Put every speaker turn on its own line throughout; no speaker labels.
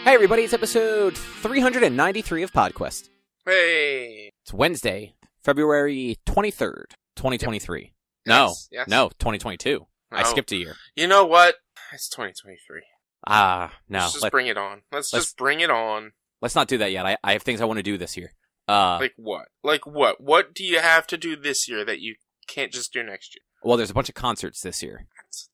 Hey everybody, it's episode 393 of PodQuest.
Hey!
It's Wednesday, February 23rd, 2023. Yep. No, 2022. I skipped a year.
You know what? It's 2023.
No.
Let's just bring it on. Let's just bring it on.
Let's not do that yet. I have things I want to do this year.
Like what? Like what? What do you have to do this year that you can't just do next year?
Well, there's a bunch of concerts this year.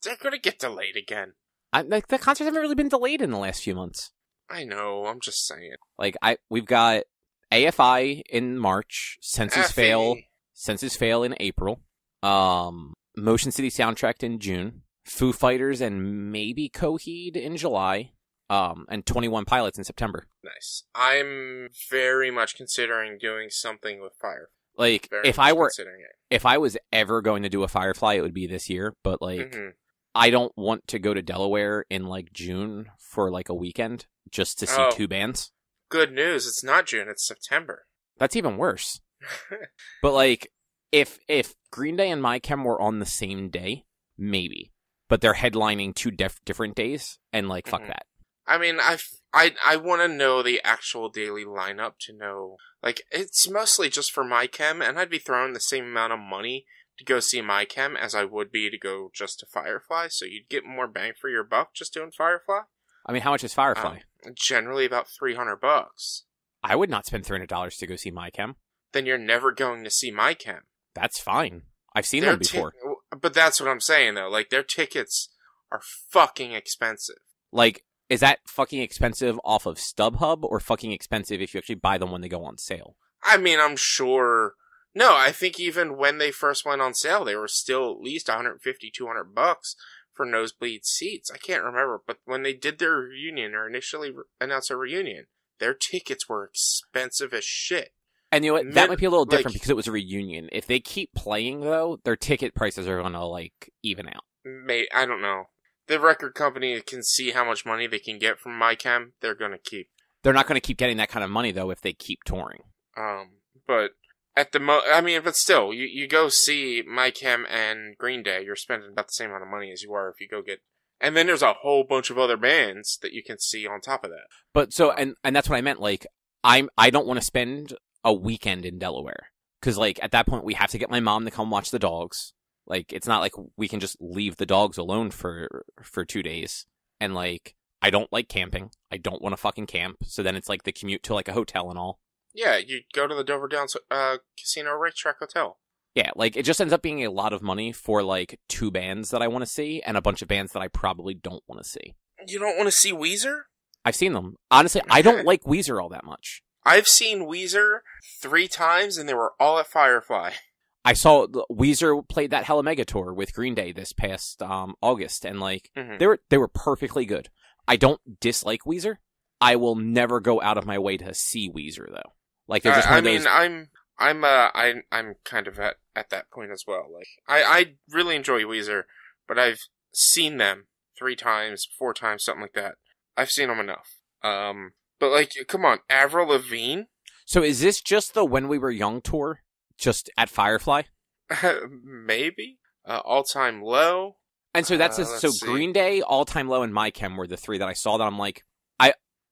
They're gonna get delayed again.
The concerts haven't really been delayed in the last few months.
I know, I'm just saying.
Like, we've got AFI in March, Census Fail in April, Motion City Soundtrack in June, Foo Fighters and maybe Coheed in July, and 21 Pilots in September.
Nice. I'm very much considering doing something with Fire.
Like, if I was ever going to do a Firefly, it would be this year, but like, I don't want to go to Delaware in like June for like a weekend just to see two bands.
Good news, it's not June, it's September.
That's even worse. But like, if Green Day and My Chem were on the same day, maybe. But they're headlining two different days, and like, fuck that.
I mean, I want to know the actual daily lineup to know. Like, it's mostly just for My Chem, and I'd be throwing the same amount of money to go see My Chem as I would be to go just to Firefly, so you'd get more bang for your buck just doing Firefly.
I mean, how much is Firefly?
Generally about $300.
I would not spend $300 to go see My Chem.
Then you're never going to see My Chem.
That's fine. I've seen them before.
But that's what I'm saying, though. Like, their tickets are fucking expensive.
Like, is that fucking expensive off of StubHub, or fucking expensive if you actually buy them when they go on sale?
I mean, I'm sure... No, I think even when they first went on sale, they were still at least $150, $200 for nosebleed seats. I can't remember, but when they did their reunion, or initially announced a reunion, their tickets were expensive as shit.
And you know what? That might be a little different because it was a reunion. If they keep playing, though, their ticket prices are going to, like, even out.
I don't know. The record company can see how much money they can get from My Chem. They're going to keep.
They're not going to keep getting that kind of money, though, if they keep touring.
But at the but still, you go see My Chem and Green Day, you're spending about the same amount of money as you are if you go get. And then there's a whole bunch of other bands that you can see on top of that.
But so, and that's what I meant. Like, I don't want to spend a weekend in Delaware, because like at that point we have to get my mom to come watch the dogs. Like, it's not like we can just leave the dogs alone for 2 days. And like, I don't like camping. I don't want to fucking camp. So then it's like the commute to like a hotel and all.
Yeah, you go to the Dover Downs Casino Racetrack Hotel.
Yeah, like, it just ends up being a lot of money for like 2 bands that I want to see and a bunch of bands that I probably don't want to see.
You don't want to see Weezer?
I've seen them. Honestly, I don't like Weezer all that much.
I've seen Weezer 3 times, and they were all at Firefly.
I saw Weezer played that Hella Mega tour with Green Day this past August, and like they were perfectly good. I don't dislike Weezer. I will never go out of my way to see Weezer though. Like, they're just one of those.
I'm kind of at that point as well. Like, I really enjoy Weezer, but I've seen them 3 times, 4 times, something like that. I've seen them enough. But like, come on, Avril Lavigne.
So is this just the When We Were Young tour? Just at Firefly?
Maybe. All Time Low.
And so that's so Green Day, All Time Low, and My Chem were the 3 that I saw that I'm like,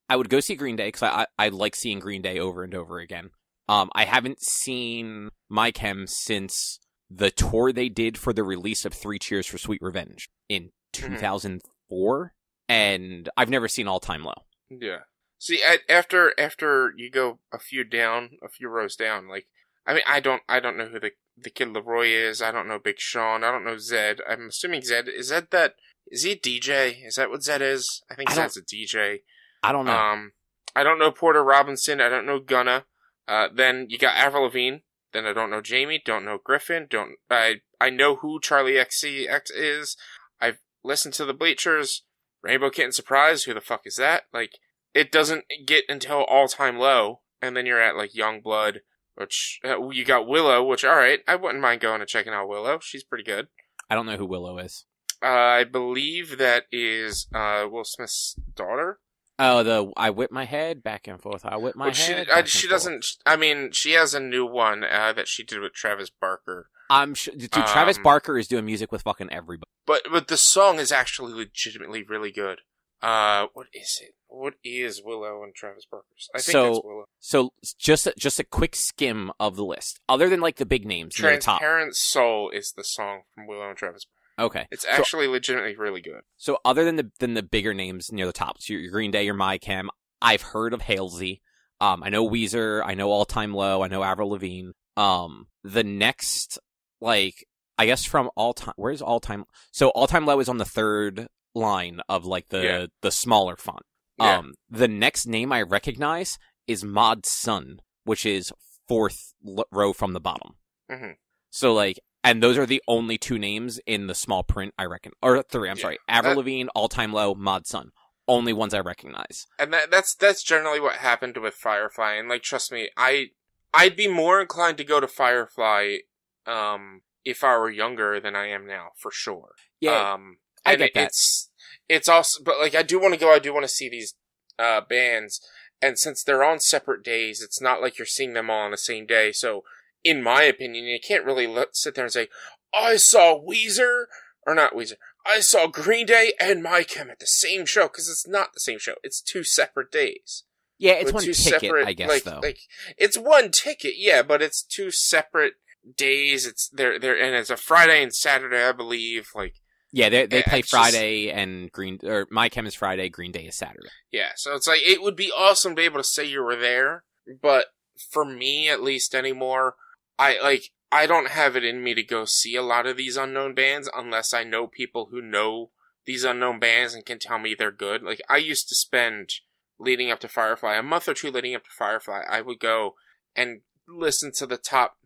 I would go see Green Day because I like seeing Green Day over and over again. I haven't seen My Chem since the tour they did for the release of 3 Cheers for Sweet Revenge in 2004, and I've never seen All Time Low.
Yeah. See, after you go a few rows down, like, I mean, I don't know who the Kid Leroy is. I don't know Big Sean. I don't know Zed. I'm assuming Zed. Is he a DJ? Is that what Zed is? I think Zed's a DJ.
I don't know.
I don't know Porter Robinson. I don't know Gunna. Then you got Avril Lavigne. Then I don't know Jamie. Don't know Griffin. I know who Charlie XCX is. I've listened to the Bleachers. Rainbow Kitten Surprise. Who the fuck is that? Like, it doesn't get until All Time Low, and then you're at like Youngblood, which you got Willow. Which, all right, I wouldn't mind going and checking out Willow. She's pretty good.
I don't know who Willow is.
I believe that is Will Smith's daughter.
Oh, I whip my head back and forth. I whip my head.
She doesn't. I mean, she has a new one that she did with Travis Barker.
I'm sure, dude. Travis Barker is doing music with fucking everybody.
But the song is actually legitimately really good. What is it? What is Willow and Travis Barker's? I think
So
it's Willow.
so just a quick skim of the list. Other than like the big names near the top.
Transparent Soul is the song from Willow and Travis Barker.
Okay.
It's actually legitimately really good.
So other than the bigger names near the top, so your Green Day, your My Chem, I've heard of Halsey. I know Weezer, I know All Time Low, I know Avril Lavigne. The next, like, I guess from All Time, where's All Time? So All Time Low is on the third line of like the smaller font.
Yeah.
The next name I recognize is Mod Sun, which is fourth row from the bottom.
Mm-hmm.
So like, and those are the only two names in the small print I reckon, or three. I'm sorry, Avril Lavigne, All Time Low, Mod Sun. Only ones I recognize.
And that's generally what happened with Firefly. And like, trust me, I'd be more inclined to go to Firefly, if I were younger than I am now, for sure.
Yeah, I get that.
It's also, but like, I do want to go. I do want to see these bands, and since they're on separate days, it's not like you're seeing them all on the same day. So, in my opinion, you can't really sit there and say, "I saw Weezer," or not Weezer. I saw Green Day and My Chem at the same show, because it's not the same show. It's 2 separate days.
Yeah, it's one ticket, I guess, though.
Like, it's one ticket, yeah, but it's 2 separate days. It's and it's a Friday and Saturday, I believe. Like,
yeah, they play Friday and My Chem is Friday, Green Day is Saturday.
Yeah, so it's like, it would be awesome to be able to say you were there, but for me, at least anymore, I don't have it in me to go see a lot of these unknown bands unless I know people who know these unknown bands and can tell me they're good. Like, I used to spend, leading up to Firefly, a month or 2 leading up to Firefly, I would go and listen to the top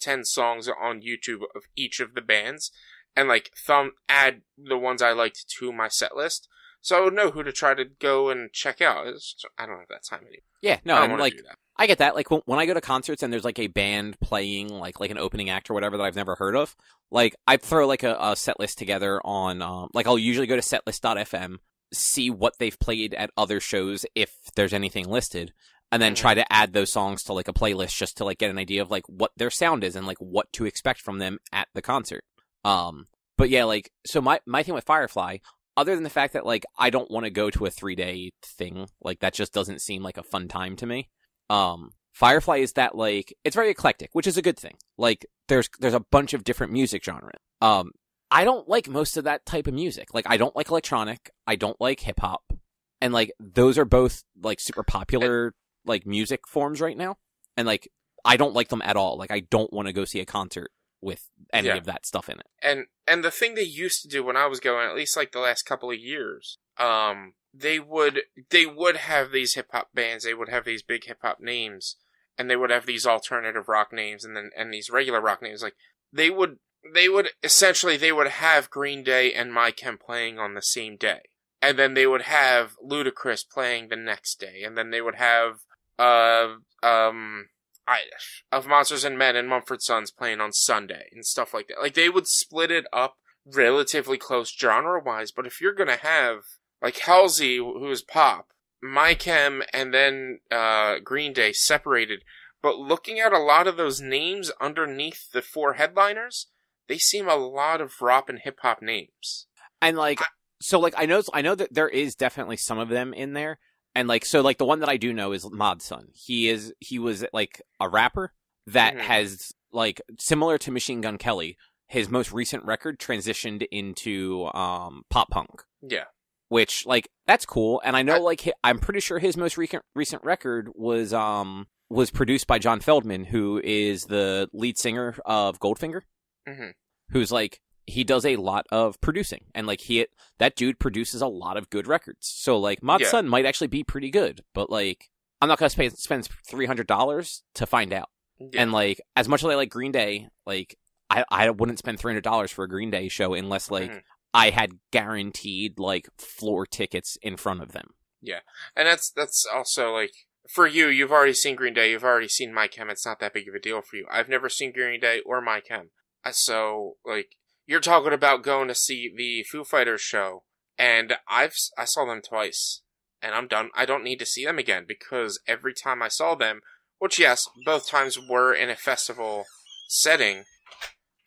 10 songs on YouTube of each of the bands and like add the ones I liked to my set list. So I would know who to try to go and check out. I don't have that time anymore.
Yeah, no,
I don't want to do that.
I get that. Like, when I go to concerts and there's, like, a band playing, like an opening act or whatever that I've never heard of, like, I throw, like, a set list together on, like, I'll usually go to setlist.fm, see what they've played at other shows if there's anything listed, and then try to add those songs to, like, a playlist just to, like, get an idea of, like, what their sound is and, like, what to expect from them at the concert. But yeah, like, so my thing with Firefly, other than the fact that, like, I don't want to go to a 3-day thing, like, that just doesn't seem like a fun time to me. Firefly is that, like, it's very eclectic, which is a good thing. Like, there's a bunch of different music genres. I don't like most of that type of music. Like, I don't like electronic. I don't like hip hop. And, like, those are both, like, super popular, like, music forms right now. And, like, I don't like them at all. Like, I don't want to go see a concert with any of that stuff in it.
And the thing they used to do when I was going, at least like the last couple of years, they would have these hip hop bands, they would have these big hip hop names, and they would have these alternative rock names and these regular rock names. Like, they would have Green Day and My Chem playing on the same day. And then they would have Ludacris playing the next day, and then they would have of Monsters and Men and Mumford Sons playing on Sunday and stuff like that. Like, they would split it up relatively close genre-wise, but if you're gonna have, like, Halsey, who is pop, My Chem, and then Green Day separated, but looking at a lot of those names underneath the 4 headliners, they seem a lot of rock and hip-hop names.
And, like, so, like, I know that there is definitely some of them in there. And, like, so, like, the one that I do know is Mod Sun. He was, like, a rapper that has, like, similar to Machine Gun Kelly, his most recent record transitioned into, pop punk.
Yeah.
Which, like, that's cool. And I know, like, I'm pretty sure his most recent record was produced by John Feldman, who is the lead singer of Goldfinger. Mm-hmm. Who's, like, he does a lot of producing, and like that dude produces a lot of good records. So like Mod Sun might actually be pretty good, but like I'm not gonna spend $300 to find out. Yeah. And like as much as I like Green Day, like I wouldn't spend $300 for a Green Day show unless like I had guaranteed like floor tickets in front of them.
Yeah, and that's also like for you. You've already seen Green Day. You've already seen My Chem. It's not that big of a deal for you. I've never seen Green Day or My Chem, so like. You're talking about going to see the Foo Fighters show, and I saw them twice, and I'm done. I don't need to see them again, because every time I saw them, which yes, both times were in a festival setting,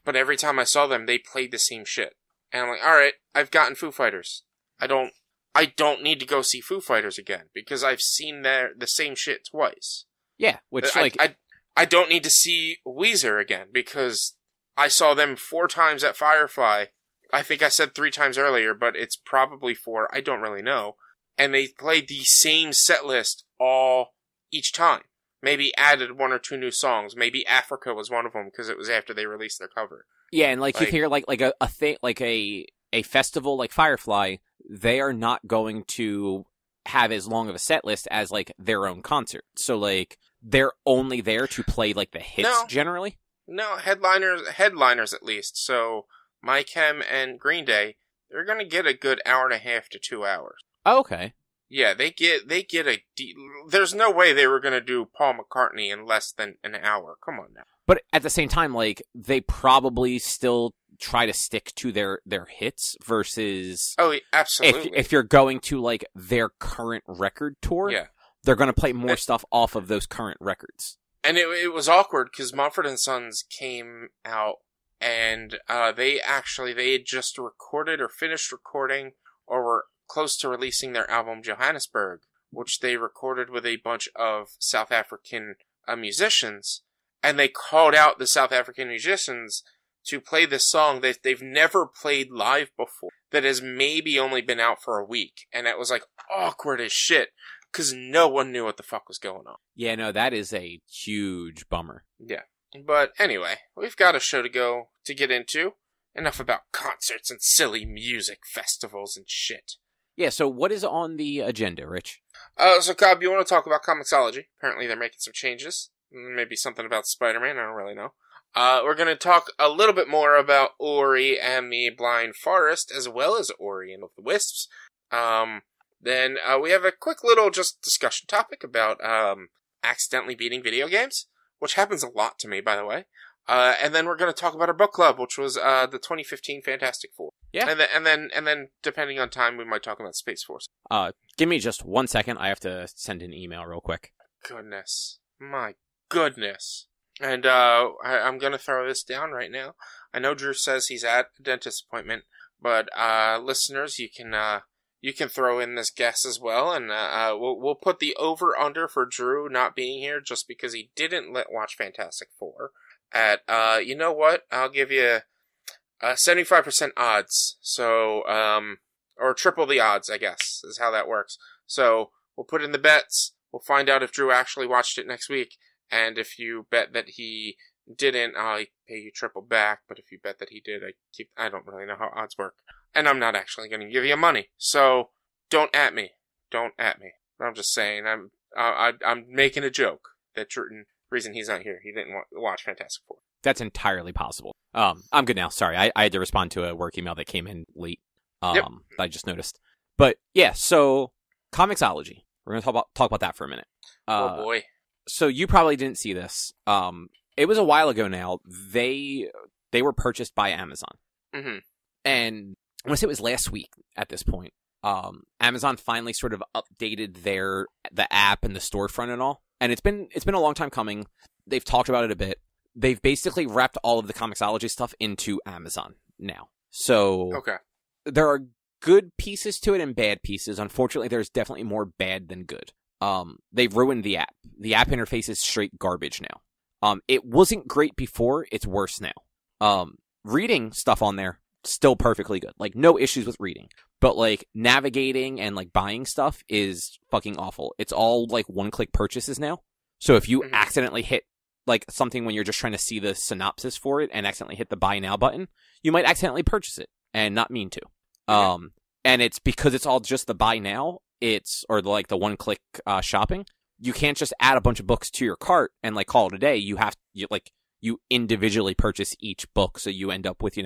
but every time I saw them, they played the same shit. And I'm like, alright, I've gotten Foo Fighters. I I don't need to go see Foo Fighters again because I've seen the same shit twice.
Yeah, which
I don't need to see Weezer again because I saw them 4 times at Firefly. I think I said 3 times earlier, but it's probably 4. I don't really know. And they played the same set list each time. Maybe added 1 or 2 new songs. Maybe Africa was one of them because it was after they released their cover.
Yeah, and you figure like a thing like a festival like Firefly, they are not going to have as long of a set list as like their own concert. So like they're only there to play like the hits generally.
No, headliners at least. So My Chem and Green Day, they're gonna get a good hour and a half to 2 hours.
Oh, okay.
Yeah, they get there's no way they were gonna do Paul McCartney in less than an hour. Come on now.
But at the same time, like they probably still try to stick to their hits versus
absolutely.
If you're going to like their current record tour, they're going to play more stuff off of those current records.
And it was awkward because Mumford and Sons came out and they had just recorded or finished recording or were close to releasing their album Johannesburg, which they recorded with a bunch of South African musicians, and they called out the South African musicians to play this song that they've never played live before, that has maybe only been out for a week, and it was like awkward as shit, because no one knew what the fuck was going on.
Yeah, no, that is a huge bummer.
Yeah. But anyway, we've got a show to get into. Enough about concerts and silly music festivals and shit.
Yeah, so what is on the agenda, Rich?
So Cobb, you want to talk about Comixology? Apparently they're making some changes. Maybe something about Spider-Man, I don't really know. We're going to talk a little bit more about Ori and the Blind Forest, as well as Ori and the Wisps. Then we have a quick little just discussion topic about accidentally beating video games, which happens a lot to me, by the way. And then we're going to talk about our book club, which was the 2015 Fantastic Four.
Yeah.
And then depending on time, we might talk about Space Force.
Give me just 1 second. I have to send an email real quick.
Goodness. My goodness. And I'm going to throw this down right now. I know Drew says he's at a dentist appointment, but listeners, you can throw in this guess as well, and we'll put the over-under for Drew not being here just because he didn't watch Fantastic Four at, you know what, I'll give you 75% odds, so, or triple the odds, I guess, is how that works. So, we'll put in the bets, we'll find out if Drew actually watched it next week, and if you bet that he didn't, I'll pay you triple back, but if you bet that he did, I don't really know how odds work. And I'm not actually going to give you money, so don't at me. Don't at me. I'm just saying, I'm making a joke. That reason he's not here, he didn't watch Fantastic Four.
That's entirely possible. I'm good now. Sorry, I had to respond to a work email that came in late. That I just noticed. But yeah, so Comixology. We're going to talk about that for a minute.
Oh boy.
So you probably didn't see this. It was a while ago now. They were purchased by Amazon. Mm-hmm. And I want to say it was last week at this point. Amazon finally sort of updated the app and the storefront and all. And it's been a long time coming. They've talked about it a bit. They've basically wrapped all of the Comixology stuff into Amazon now. So
okay. There
are good pieces to it and bad pieces. Unfortunately, there's definitely more bad than good. They've ruined the app. The app interface is straight garbage now. It wasn't great before. It's worse now. Reading stuff on there, still perfectly good. Like, no issues with reading. But, like, navigating and, like, buying stuff is fucking awful. It's all, like, one-click purchases now. So if you accidentally hit, like, something when you're just trying to see the synopsis for it and accidentally hit the buy now button, you might accidentally purchase it and not mean to. And it's because it's all just the buy now, or like the one-click shopping. You can't just add a bunch of books to your cart and, like, call it a day. You individually purchase each book, so you end up with,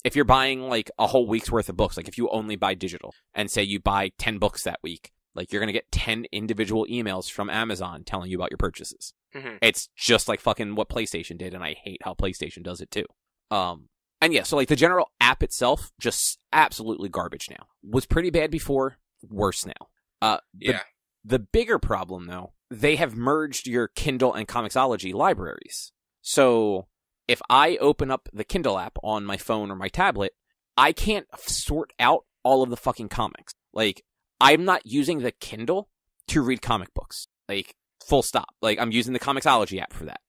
if you're buying, like, a whole week's worth of books, like, if you only buy digital, and say you buy 10 books that week, like, you're going to get 10 individual emails from Amazon telling you about your purchases. Mm-hmm. It's just like fucking what PlayStation did, and I hate how PlayStation does it, too. And yeah, so, like, the general app itself, just absolutely garbage now. Was pretty bad before, worse now. The bigger problem, though, they have merged your Kindle and Comixology libraries. So if I open up the Kindle app on my phone or my tablet, I can't sort out all of the fucking comics. Like, I'm not using the Kindle to read comic books. Like, full stop. Like, I'm using the Comixology app for that.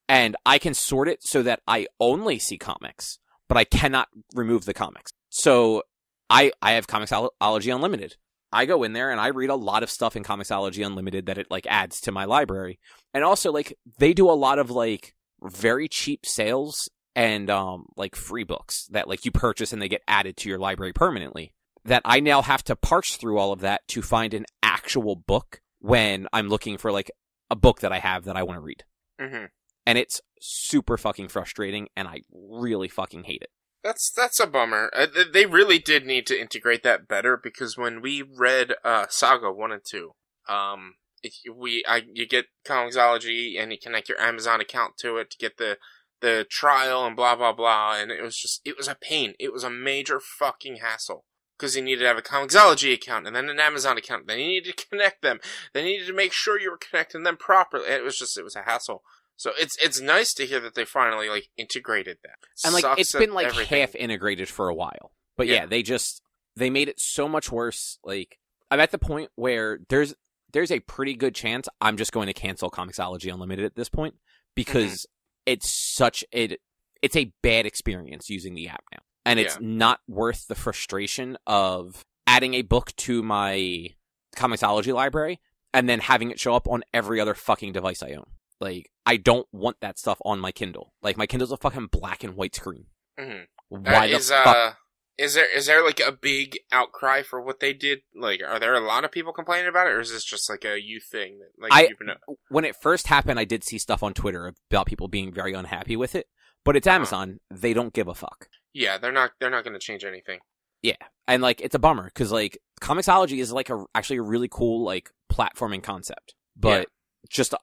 And I can sort it so that I only see comics, but I cannot remove the comics. So I have Comixology Unlimited. I go in there and I read a lot of stuff in Comixology Unlimited that it like adds to my library. And also like they do a lot of like very cheap sales and like free books that like you purchase and they get added to your library permanently. That I now have to parse through all of that to find an actual book when I'm looking for like a book that I have that I want to read.
Mm-hmm.
And it's super fucking frustrating and I really fucking hate it.
That's a bummer. They really did need to integrate that better, because when we read Saga 1 and 2, you get Comixology and you connect your Amazon account to it to get the trial and blah blah blah, and it was a pain. It was a major fucking hassle, because you needed to have a Comixology account and then an Amazon account. Then you needed to connect them. Then you needed to make sure you were connecting them properly. It was a hassle. So it's nice to hear that they finally like integrated that.
And like
Sucks
it's been like
everything.
half integrated for a while. But yeah, they made it so much worse. Like I'm at the point where there's a pretty good chance I'm just going to cancel Comixology Unlimited at this point, because it's a bad experience using the app now. And it's not worth the frustration of adding a book to my Comixology library and then having it show up on every other fucking device I own. Like, I don't want that stuff on my Kindle. Like, my Kindle's a fucking black and white screen.
Mm-hmm.
Why the fuck?
Is there like a big outcry for what they did? Like, are there a lot of people complaining about it, or is this just like a you thing? That, like,
when it first happened, I did see stuff on Twitter about people being very unhappy with it. But it's Amazon. They don't give a fuck.
Yeah, they're not going to change anything. Yeah.
And, like, it's a bummer, because, like, Comixology is, like, actually a really cool, like, platforming concept. But just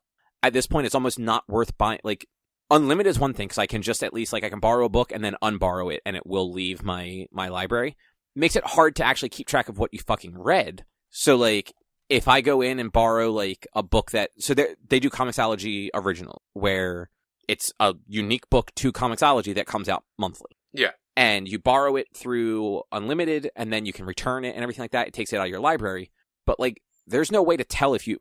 at this point, it's almost not worth buying. Like, Unlimited is one thing, because I can just at least, like, I can borrow a book and then unborrow it, and it will leave my library. It makes it hard to actually keep track of what you fucking read. So, like, if I go in and borrow, like, a book that... So they do Comixology Original, where it's a unique book to Comixology that comes out monthly.
Yeah.
And you borrow it through Unlimited, and then you can return it and everything like that. It takes it out of your library. But, like, there's no way to tell if you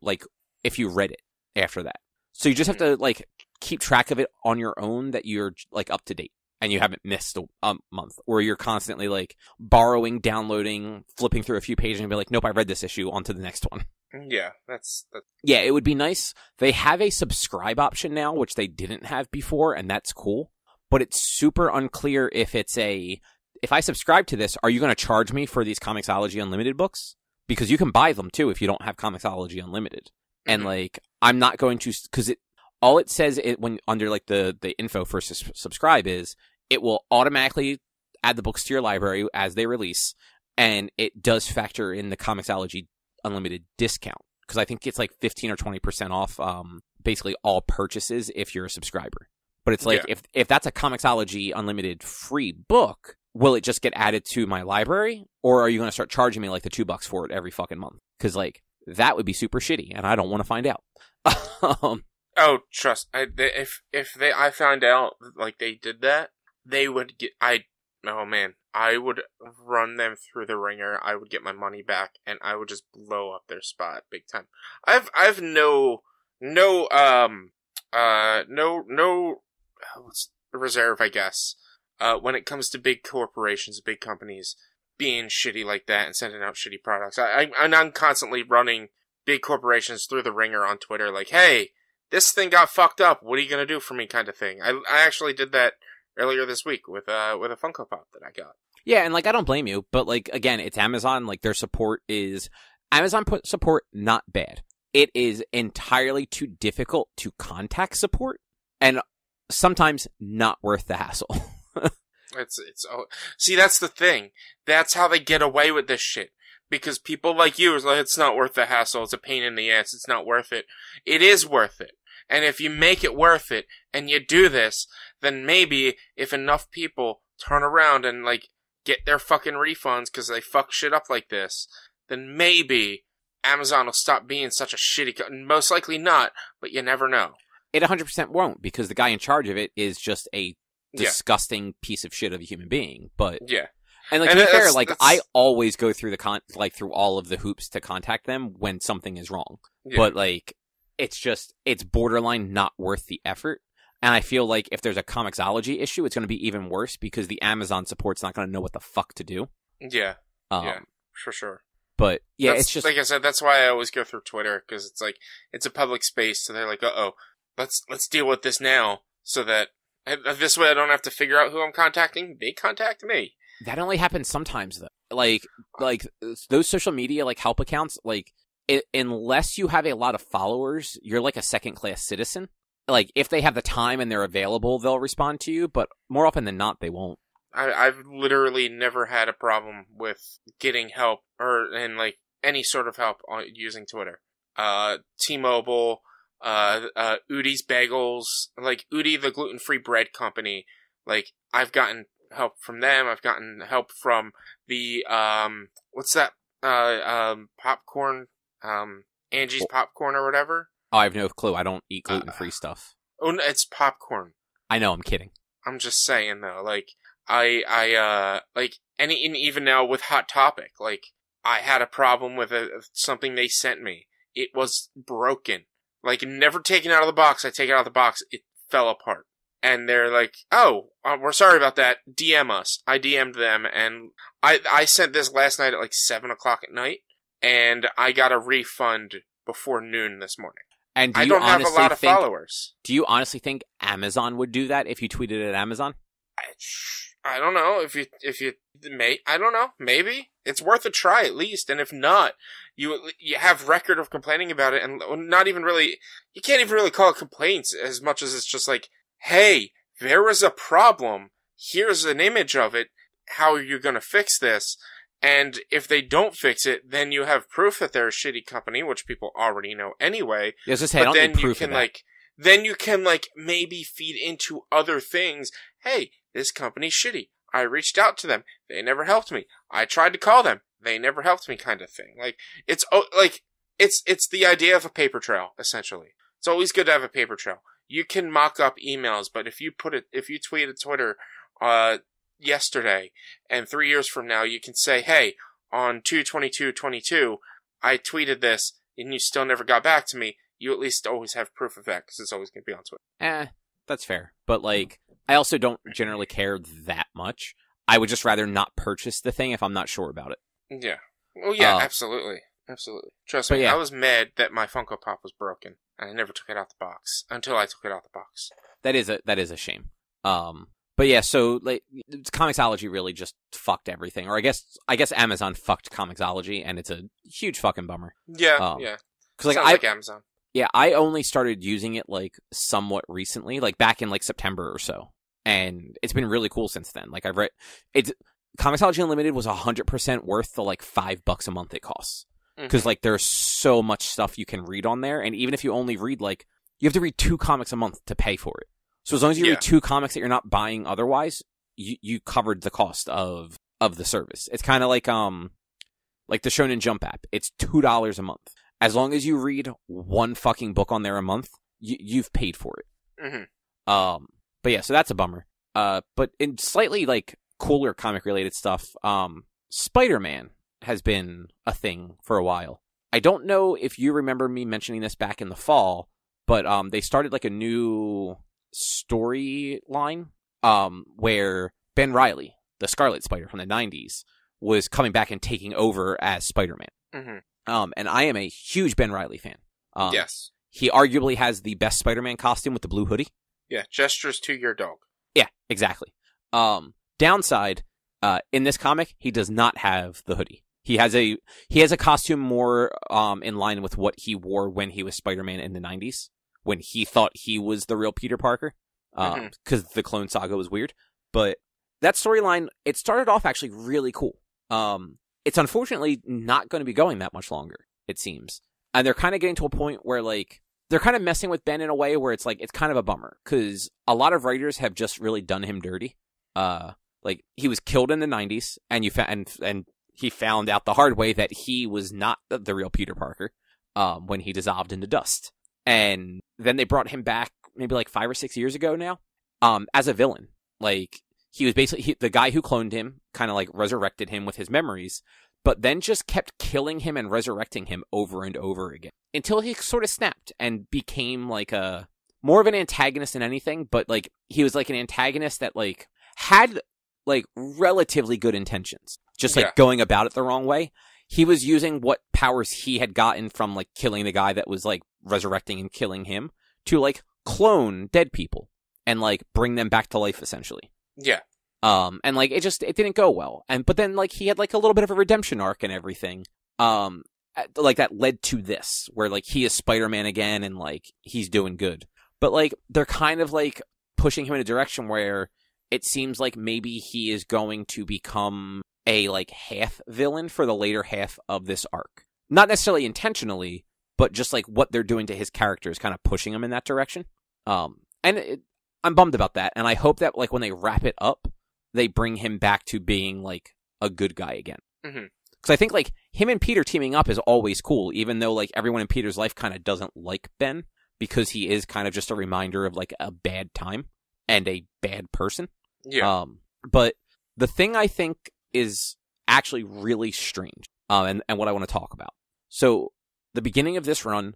read it after that. So you just have to, like, keep track of it on your own that you're, like, up to date and you haven't missed a month. Or you're constantly, like, borrowing, downloading, flipping through a few pages and be like, nope, I read this issue, on to the next one.
Yeah, that's...
Yeah, it would be nice. They have a subscribe option now, which they didn't have before, and that's cool. But it's super unclear if I subscribe to this, are you going to charge me for these Comixology Unlimited books? Because you can buy them, too, if you don't have Comixology Unlimited. And, like, I'm not going to, because all it says when under, like, the info for subscribe is it will automatically add the books to your library as they release, and it does factor in the Comixology Unlimited discount, because I think it's, like, 15 or 20% off basically all purchases if you're a subscriber. But it's like, if that's a Comixology Unlimited free book, will it just get added to my library, or are you going to start charging me, like, the $2 for it every fucking month? Because, like, that would be super shitty, and I don't want to find out.
Oh, trust. If I found out like they did that, they would get. Oh man, I would run them through the ringer. I would get my money back, and I would just blow up their spot big time. I've no reserve, I guess, when it comes to big corporations, big companies being shitty like that and sending out shitty products. I'm constantly running big corporations through the ringer on Twitter, like, hey, this thing got fucked up. What are you gonna do for me, kind of thing. I actually did that earlier this week with a Funko Pop that I got.
Yeah, and, like, I don't blame you, but, like, again, it's Amazon. Like, their support is Amazon support not bad. It is entirely too difficult to contact support, and sometimes not worth the hassle.
See, that's the thing. That's how they get away with this shit. Because people like you is like, it's not worth the hassle. It's a pain in the ass. It's not worth it. It is worth it. And if you make it worth it and you do this, then maybe if enough people turn around and, like, get their fucking refunds because they fuck shit up like this, then maybe Amazon will stop being such a shitty most likely not, but you never know.
It 100% won't, because the guy in charge of it is just a disgusting piece of shit of a human being. But And like, to be fair, like, I always go through through all of the hoops to contact them when something is wrong. Yeah. But like, it's borderline not worth the effort. And I feel like if there's a Comixology issue, it's going to be even worse because the Amazon support's not going to know what the fuck to do.
Yeah. Yeah, for sure.
But yeah, it's just
like I said. That's why I always go through Twitter, because it's like it's a public space, so they're like, let's deal with this now, so that this way I don't have to figure out who I'm contacting. They contact me.
That only happens sometimes, though. Like those social media like help accounts, like unless you have a lot of followers, you're like a second-class citizen. Like if they have the time and they're available, they'll respond to you. But more often than not, they won't.
I've literally never had a problem with getting help and like any sort of help using Twitter. T-Mobile, Udi's Bagels, like Udi, the gluten-free bread company. Like I've gotten help from them. I've gotten help from the what's that? Popcorn, Angie's Popcorn or whatever.
Oh, I have no clue. I don't eat gluten-free stuff.
Oh, no, it's popcorn.
I know. I'm kidding.
I'm just saying though, like. And even now with Hot Topic, like, I had a problem with something they sent me. It was broken. Like, never taken out of the box. I take it out of the box. It fell apart. And they're like, we're sorry about that. DM us. I DM'd them, and I sent this last night at like 7 o'clock at night, and I got a refund before noon this morning.
And
I don't have a lot of followers.
Do you honestly think Amazon would do that if you tweeted at Amazon?
I don't know I don't know. Maybe it's worth a try at least. And if not, you have record of complaining about it, and not even really. You can't even really call it complaints as much as it's just like, hey, there was a problem. Here's an image of it. How are you going to fix this? And if they don't fix it, then you have proof that they're a shitty company, which people already know anyway.
Yeah, just, hey, but then you can
then you can maybe feed into other things. Hey, this company's shitty. I reached out to them. They never helped me. I tried to call them. They never helped me, kind of thing. Like, it's the idea of a paper trail, essentially. It's always good to have a paper trail. You can mock up emails, but if you tweet at Twitter, yesterday, and 3 years from now, you can say, hey, on 2/22/22, I tweeted this, and you still never got back to me. You at least always have proof of that, because it's always going to be on Twitter.
That's fair. But, like, I also don't generally care that much. I would just rather not purchase the thing if I'm not sure about it.
Yeah. Well, yeah, absolutely. Absolutely. Trust me,
yeah.
I was mad that my Funko Pop was broken, and I never took it out the box, until I took it out the box.
That is a shame. But yeah, so, like, Comixology really just fucked everything. Or I guess Amazon fucked Comixology, and it's a huge fucking bummer.
Yeah, yeah.
Because,
like Amazon.
Yeah, I only started using it, like, somewhat recently, like, back in, like, September or so. And it's been really cool since then. Like, Comixology Unlimited was 100% worth the, like, $5 a month it costs. Because, like, there's so much stuff you can read on there, and even if you only read, like, you have to read 2 comics a month to pay for it. So as long as you read 2 comics that you're not buying otherwise, you covered the cost of the service. It's kind of like the Shonen Jump app. It's $2 a month. As long as you read 1 fucking book on there a month, you've paid for it. But yeah, so that's a bummer. But in slightly, like, cooler comic-related stuff, Spider-Man has been a thing for a while. I don't know if you remember me mentioning this back in the fall, but they started, like, a new storyline where Ben Reilly, the Scarlet Spider from the 90s, was coming back and taking over as Spider-Man. And I am a huge Ben Reilly fan.
Yes.
He arguably has the best Spider-Man costume with the blue hoodie.
Yeah, gestures to your dog.
Yeah, exactly. Downside, in this comic, he does not have the hoodie. He has a costume more in line with what he wore when he was Spider-Man in the 90s, when he thought he was the real Peter Parker, because the Clone Saga was weird. But that storyline, it started off actually really cool. It's unfortunately not going to be going that much longer, it seems. And they're kind of getting to a point where, like, they're kind of messing with Ben in a way where it's like, it's kind of a bummer, because a lot of writers have just really done him dirty. Like, he was killed in the 90s, and he found out the hard way that he was not the real Peter Parker, when he dissolved into dust. And then they brought him back maybe like 5 or 6 years ago now, as a villain. Like, he was basically the guy who cloned him, kind of like resurrected him with his memories, but then just kept killing him and resurrecting him over and over again until he sort of snapped and became like more of an antagonist than anything. But like he was like an antagonist that like had like relatively good intentions, just like going about it the wrong way. He was using what powers he had gotten from like killing the guy that was like resurrecting and killing him to like clone dead people and like bring them back to life essentially.
Yeah.
And like it didn't go well. But then like he had like a little bit of a redemption arc and everything. Like that led to this where like he is Spider-Man again and like he's doing good. But like they're kind of like pushing him in a direction where it seems like maybe he is going to become a like half villain for the later half of this arc. Not necessarily intentionally, but just like what they're doing to his character is kind of pushing him in that direction. I'm bummed about that, and I hope that like when they wrap it up, they bring him back to being like a good guy again. Because I think like him and Peter teaming up is always cool, even though like everyone in Peter's life kind of doesn't like Ben because he is kind of just a reminder of like a bad time and a bad person. Yeah. But the thing I think is actually really strange, and what I want to talk about. So the beginning of this run,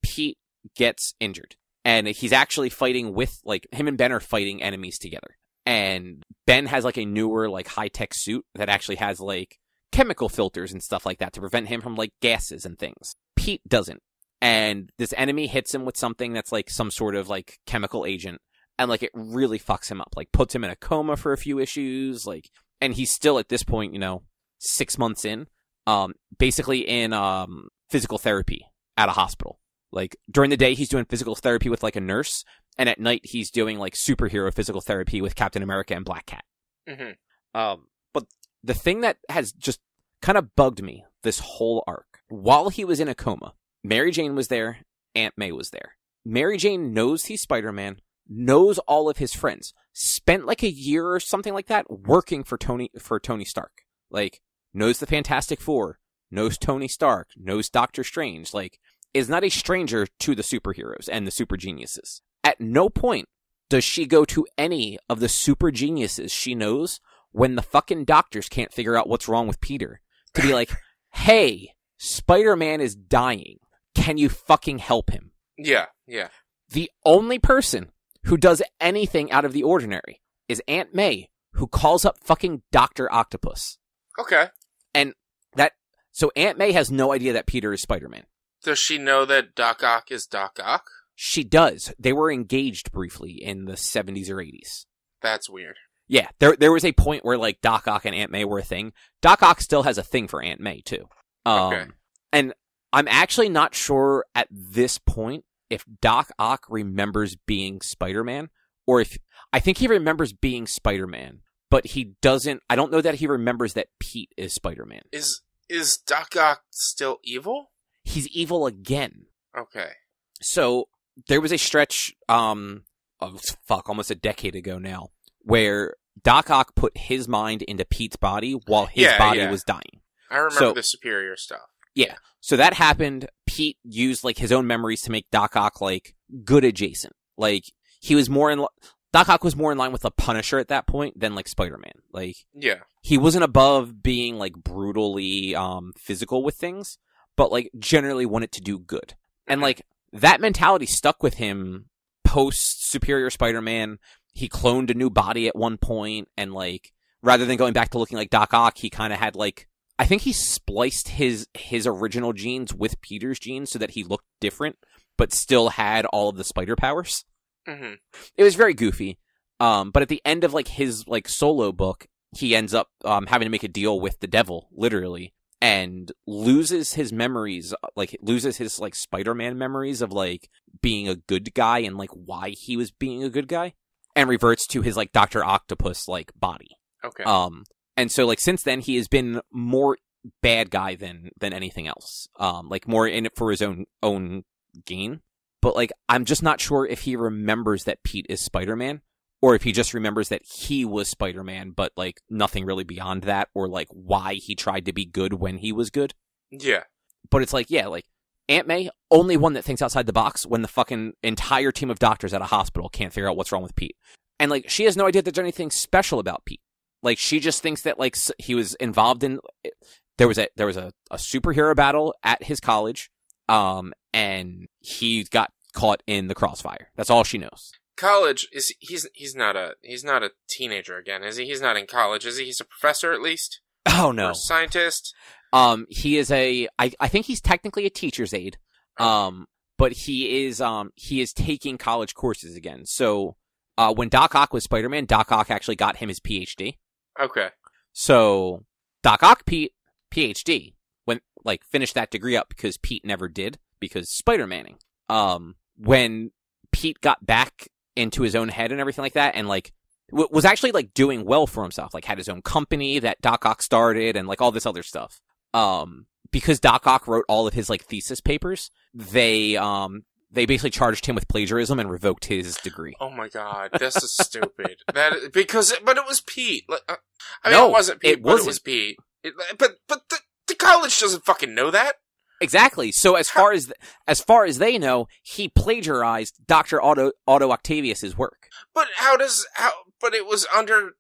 Pete gets injured. And he's actually fighting with, like, him and Ben are fighting enemies together. And Ben has, like, a newer, like, high-tech suit that actually has, like, chemical filters and stuff like that to prevent him from, like, gases and things. Pete doesn't. And this enemy hits him with something that's, like, some sort of, like, chemical agent. And, like, it really fucks him up. Like, puts him in a coma for a few issues. Like, and he's still, at this point, 6 months in, basically in physical therapy at a hospital. Like, during the day, he's doing physical therapy with, like, a nurse, and at night, he's doing, like, superhero physical therapy with Captain America and Black Cat. But the thing that has just kind of bugged me this whole arc, while he was in a coma, Mary Jane was there, Aunt May was there. Mary Jane knows he's Spider-Man, knows all of his friends, spent, like, a year or something like that working for Tony Stark. Like, knows the Fantastic Four, knows Tony Stark, knows Doctor Strange, like, is not a stranger to the superheroes and the super geniuses. At no point does she go to any of the super geniuses she knows when the fucking doctors can't figure out what's wrong with Peter to be like, hey, Spider-Man is dying. Can you fucking help him?
Yeah.
The only person who does anything out of the ordinary is Aunt May, who calls up fucking Dr. Octopus.
Okay.
So Aunt May has no idea that Peter is Spider-Man.
Does she know that Doc Ock is Doc Ock?
She does. They were engaged briefly in the 70s or 80s.
That's weird.
Yeah, there was a point where, like, Doc Ock and Aunt May were a thing. Doc Ock still has a thing for Aunt May, too.
Okay.
And I'm actually not sure at this point if Doc Ock remembers being Spider-Man, or if... I think he remembers being Spider-Man, but he doesn't... I don't know that he remembers that Pete is Spider-Man.
Is Doc Ock still evil?
He's evil again.
Okay.
So, there was a stretch, almost a decade ago now, where Doc Ock put his mind into Pete's body while his body was dying.
I remember the Superior stuff.
Yeah. So that happened. Pete used, like, his own memories to make Doc Ock, like, good adjacent. Like, he was more in... Doc Ock was more in line with the Punisher at that point than, like, Spider-Man. Like,
yeah.
He wasn't above being, like, brutally physical with things, but, like, generally wanted to do good. And, like, that mentality stuck with him post-Superior Spider-Man. He cloned a new body at one point, and, like, rather than going back to looking like Doc Ock, he kind of had, like, I think he spliced his original genes with Peter's genes so that he looked different, but still had all of the spider powers.
Mm-hmm.
It was very goofy. But at the end of, like, his, like, solo book, he ends up having to make a deal with the devil, literally, and loses his memories, like, loses his, like, Spider-Man memories of, like, being a good guy and, like, why he was being a good guy, and reverts to his, like, Dr. Octopus, like, body.
Okay.
And so, like, since then, he has been more bad guy than anything else. Like, more in it for his own gain. But, like, I'm just not sure if he remembers that Pete is Spider-Man, or if he just remembers that he was Spider-Man, but, like, nothing really beyond that, or, like, why he tried to be good when he was good.
Yeah.
But it's like, yeah, like, Aunt May, only one that thinks outside the box when the fucking entire team of doctors at a hospital can't figure out what's wrong with Pete. And, like, she has no idea that there's anything special about Pete. Like, she just thinks that, like, he was involved in... There was a superhero battle at his college, and he got caught in the crossfire. That's all she knows.
College he's not a teenager again, is he? He's not in college, is he? He's a professor at least?
Oh no.
Or a scientist?
He is I think he's technically a teacher's aide. But he is taking college courses again. So when Doc Ock was Spider-Man, Doc Ock actually got him his PhD.
Okay.
So Doc Ock PhD finished that degree up because Pete never did, because Spider-Manning. When Pete got back into his own head and everything like that, and like was actually like doing well for himself, like had his own company that Doc Ock started and like all this other stuff. Because Doc Ock wrote all of his like thesis papers, they basically charged him with plagiarism and revoked his degree.
Oh my god, this is stupid. But it was Pete.
No,
it wasn't Pete, but it was Pete. But the college doesn't fucking know that.
Exactly. So as far as they know, he plagiarized Dr. Otto Octavius's work.
But but it was under...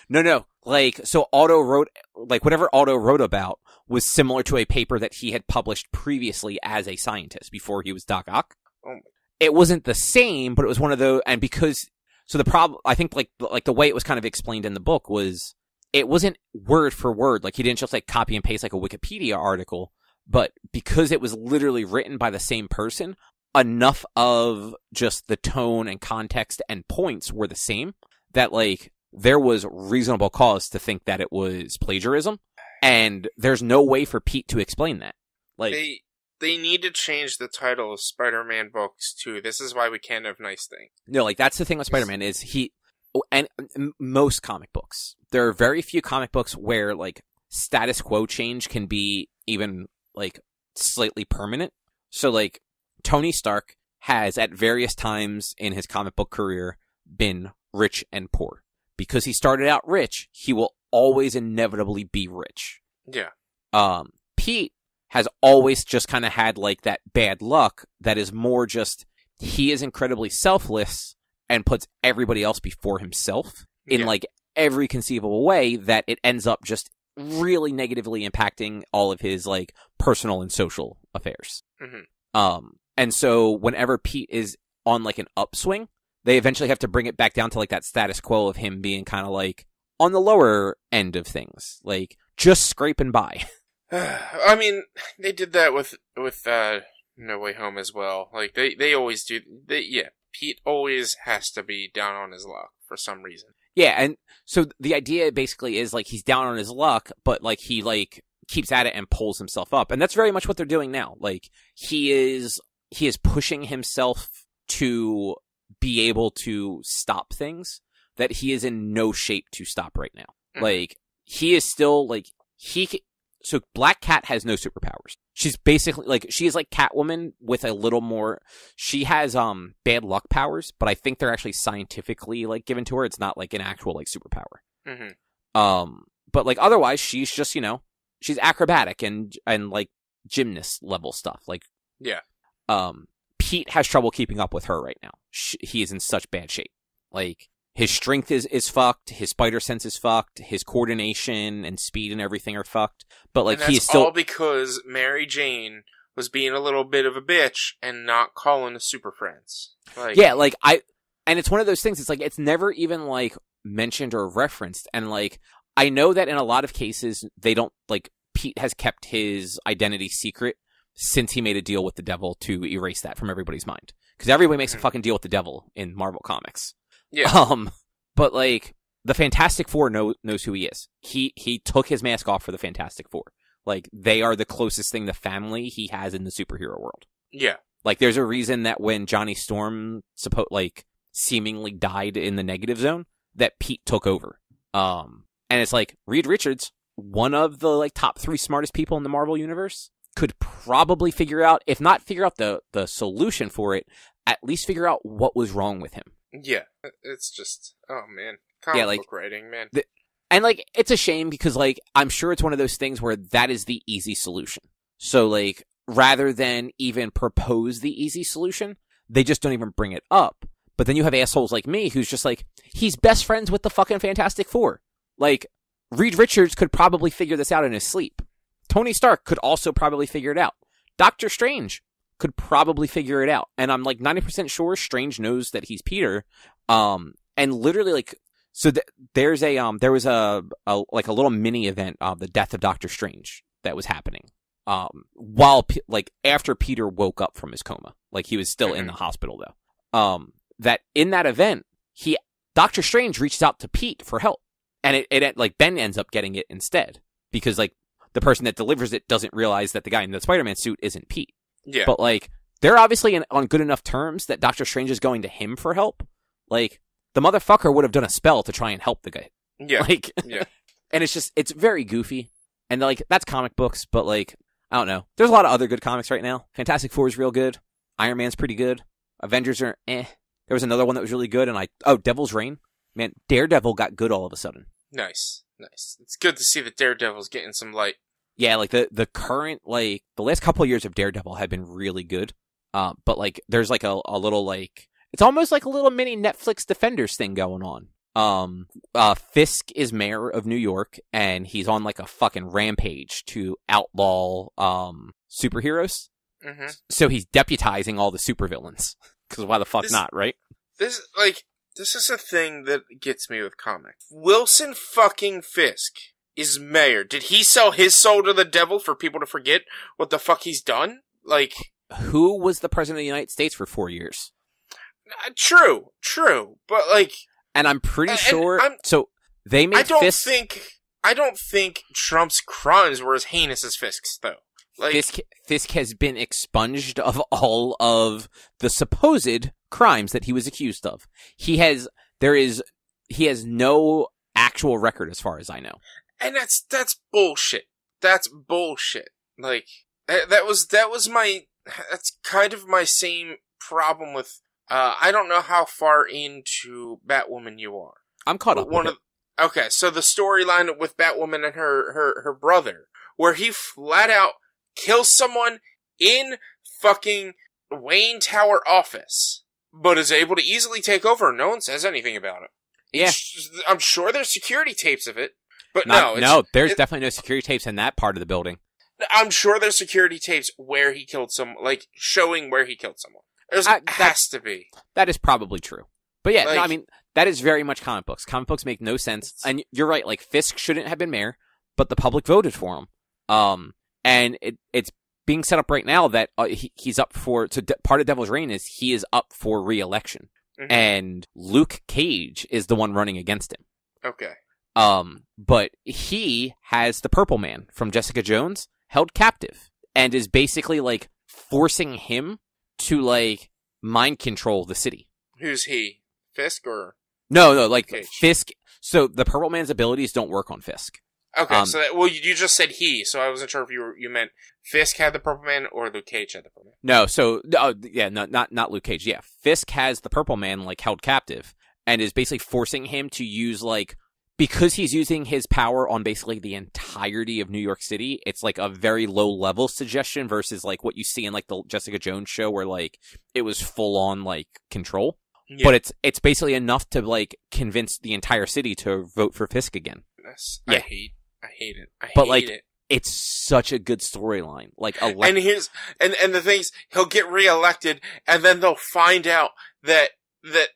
No. Like, so Otto wrote, like, whatever Otto wrote about was similar to a paper that he had published previously as a scientist before he was Doc Ock.
Oh.
It wasn't the same, but it was one of those, and because, so the problem, I think, like the way it was kind of explained in the book was, it wasn't word for word, like, he didn't just, like, copy and paste, like, a Wikipedia article, but because it was literally written by the same person, enough of just the tone and context and points were the same that, like, there was reasonable cause to think that it was plagiarism, and there's no way for Pete to explain that. Like,
they need to change the title of Spider-Man books to "This is why we can't have nice things."
No, like, that's the thing with Spider-Man is and most comic books, there are very few comic books where, like, status quo change can be even, like, slightly permanent. So, like, Tony Stark has at various times in his comic book career been rich and poor. Because he started out rich, he will always inevitably be rich.
Yeah.
Pete has always just kind of had, like, that bad luck that is more just, he is incredibly selfless and puts everybody else before himself in, like, every conceivable way, that it ends up just really negatively impacting all of his, like, personal and social affairs.
Mm-hmm.
And so whenever Pete is on, like, an upswing, they eventually have to bring it back down to, like, that status quo of him being kind of, like, on the lower end of things. Like, just scraping by.
I mean, they did that with No Way Home as well. Like, they always do. Pete always has to be down on his luck for some reason.
Yeah, and so the idea basically is, like, he's down on his luck, but, like, he, like, keeps at it and pulls himself up. And that's very much what they're doing now. Like, he is pushing himself to be able to stop things that he is in no shape to stop right now. Mm-hmm. Like, he is still, like, so Black Cat has no superpowers. She's basically, like, she is like Catwoman with a little more, she has, bad luck powers, but I think they're actually scientifically, like, given to her. It's not, like, an actual, like, superpower.
Mm-hmm.
But, like, otherwise, she's just, you know, she's acrobatic and like, gymnast level stuff. Like,
yeah.
Pete has trouble keeping up with her right now. He is in such bad shape. Like, his strength is fucked. His spider sense is fucked. His coordination and speed and everything are fucked. But, like,
and
he's still
all because Mary Jane was being a little bit of a bitch and not calling the Super Friends. Like,
yeah, like, and it's one of those things. It's like, it's never even, like, mentioned or referenced. And, like, I know that in a lot of cases they don't, like, Pete has kept his identity secret since he made a deal with the devil to erase that from everybody's mind. Because everybody makes a fucking deal with the devil in Marvel Comics.
Yeah.
But, like, the Fantastic Four knows who he is. He took his mask off for the Fantastic Four. Like, they are the closest thing to family he has in the superhero world.
Yeah.
Like, there's a reason that when Johnny Storm seemingly died in the negative zone, that Pete took over. And it's like, Reed Richards, one of the, like, top 3 smartest people in the Marvel universe, could probably figure out, if not figure out the solution for it, at least figure out what was wrong with him.
Yeah, it's just, oh man, comic book writing, man.
And, like, it's a shame because, like, I'm sure it's one of those things where that is the easy solution. So, like, rather than even propose the easy solution, they just don't even bring it up But then you have assholes like me who's just like, he's best friends with the fucking Fantastic Four. Like, Reed Richards could probably figure this out in his sleep. Tony Stark could also probably figure it out. Doctor Strange could probably figure it out. And I'm like 90% sure Strange knows that he's Peter. And literally like, so there was a little mini event of the death of Doctor Strange that was happening. After Peter woke up from his coma, like he was still in the hospital though. That in that event, Doctor Strange reaches out to Pete for help, and it like Ben ends up getting it instead because like the person that delivers it doesn't realize that the guy in the Spider-Man suit isn't Pete.
Yeah,
but like they're obviously on good enough terms that Doctor Strange is going to him for help. Like the motherfucker would have done a spell to try and help the guy.
Yeah,
like
yeah,
and it's very goofy, and like that's comic books, but like I don't know. There's a lot of other good comics right now. Fantastic Four is real good. Iron Man's pretty good. Avengers are eh. There was another one that was really good, and Devil's Reign. Man, Daredevil got good all of a sudden.
Nice. It's good to see that Daredevil's getting some light.
Yeah, like the current, like, the last couple of years of Daredevil have been really good. But like, there's like a little like, it's almost like a little mini Netflix Defenders thing going on. Fisk is mayor of New York, and he's on like a fucking rampage to outlaw, superheroes. Mm-hmm. So he's deputizing all the supervillains. Because why the fuck not, right?
This is a thing that gets me with comics. Wilson fucking Fisk is mayor. Did he sell his soul to the devil for people to forget what the fuck he's done? Like,
who was the president of the United States for 4 years?
True. But like,
and I'm pretty sure. So they made.
I don't think Trump's crimes were as heinous as Fisk's, though. Like,
Fisk has been expunged of all of the supposed crimes that he was accused of. He has no actual record as far as I know.
And that's bullshit. That's bullshit. Like, that's kind of my same problem with, I don't know how far into Batwoman you are.
I'm caught up with it.
Okay, so the storyline with Batwoman and her brother, where he flat out kills someone in fucking Wayne Tower office, but is able to easily take over and no one says anything about it.
Yeah.
I'm sure there's security tapes of it, but
there's definitely no security tapes in that part of the building.
I'm sure there's security tapes where he killed someone, like, showing where he killed someone. Has to be.
That is probably true. But yeah, I mean, that is very much comic books. Comic books make no sense. And you're right, like, Fisk shouldn't have been mayor, but the public voted for him. And it's being set up right now that he's up for... So part of Devil's Reign is he is up for re-election. Mm-hmm. And Luke Cage is the one running against him.
Okay.
But he has the Purple Man from Jessica Jones held captive and is basically, like, forcing him to, like, mind control the city.
Who's he? Fisk or...
No, like,
Cage?
Fisk... So the Purple Man's abilities don't work on Fisk.
Okay, you just said he, so I wasn't sure if you meant Fisk had the Purple Man or Luke Cage had the Purple Man.
Not Luke Cage. Yeah, Fisk has the Purple Man, like, held captive and is basically forcing him to use, like, because he's using his power on basically the entirety of New York City, it's like a very low level suggestion versus like what you see in like the Jessica Jones show where like it was full on like control. Yeah. But it's basically enough to like convince the entire city to vote for Fisk again.
Yeah. I hate it.
It's such a good storyline. Like
and the things, he'll get reelected and then they'll find out that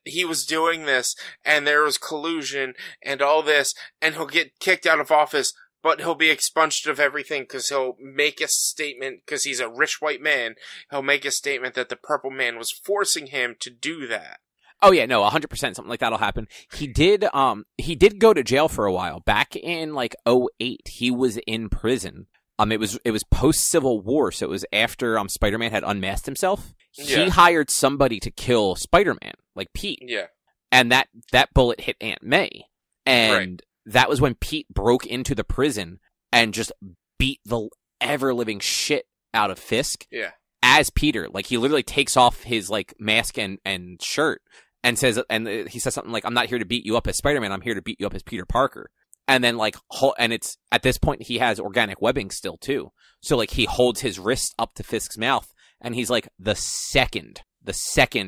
he was doing this and there was collusion and all this, and he'll get kicked out of office, but he'll be expunged of everything because he'll make a statement, because he's a rich white man, he'll make a statement that the Purple Man was forcing him to do that.
Oh yeah, no, 100% something like that'll happen. He did go to jail for a while. Back in like 2008, he was in prison. It was post Civil War, so it was after Spider-Man had unmasked himself. Yeah. He hired somebody to kill Spider-Man, like Pete.
Yeah.
And that bullet hit Aunt May. And that was when Pete broke into the prison and just beat the ever-living shit out of Fisk.
Yeah.
As Peter. Like, he literally takes off his, like, mask and shirt and he says something like, "I'm not here to beat you up as Spider-Man, I'm here to beat you up as Peter Parker." And then, like, and it's, at this point, he has organic webbing still, too. So, like, he holds his wrist up to Fisk's mouth, and he's like, the second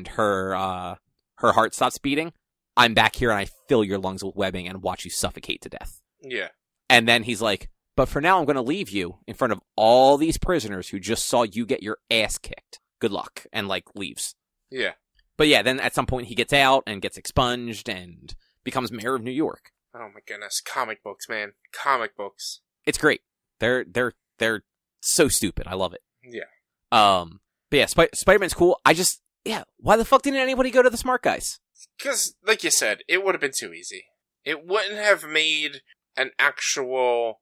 her her heart stops beating, I'm back here and I fill your lungs with webbing and watch you suffocate to death.
Yeah.
And then he's like, but for now I'm going to leave you in front of all these prisoners who just saw you get your ass kicked. Good luck. And, like, leaves.
Yeah.
But yeah, then at some point he gets out and gets expunged and becomes mayor of New York.
Oh my goodness. Comic books, man. Comic books.
It's great. They're so stupid. I love it.
Yeah.
But yeah, Spider-Man's cool. Why the fuck didn't anybody go to the smart guys?
Because, like you said, it would have been too easy. It wouldn't have made an actual,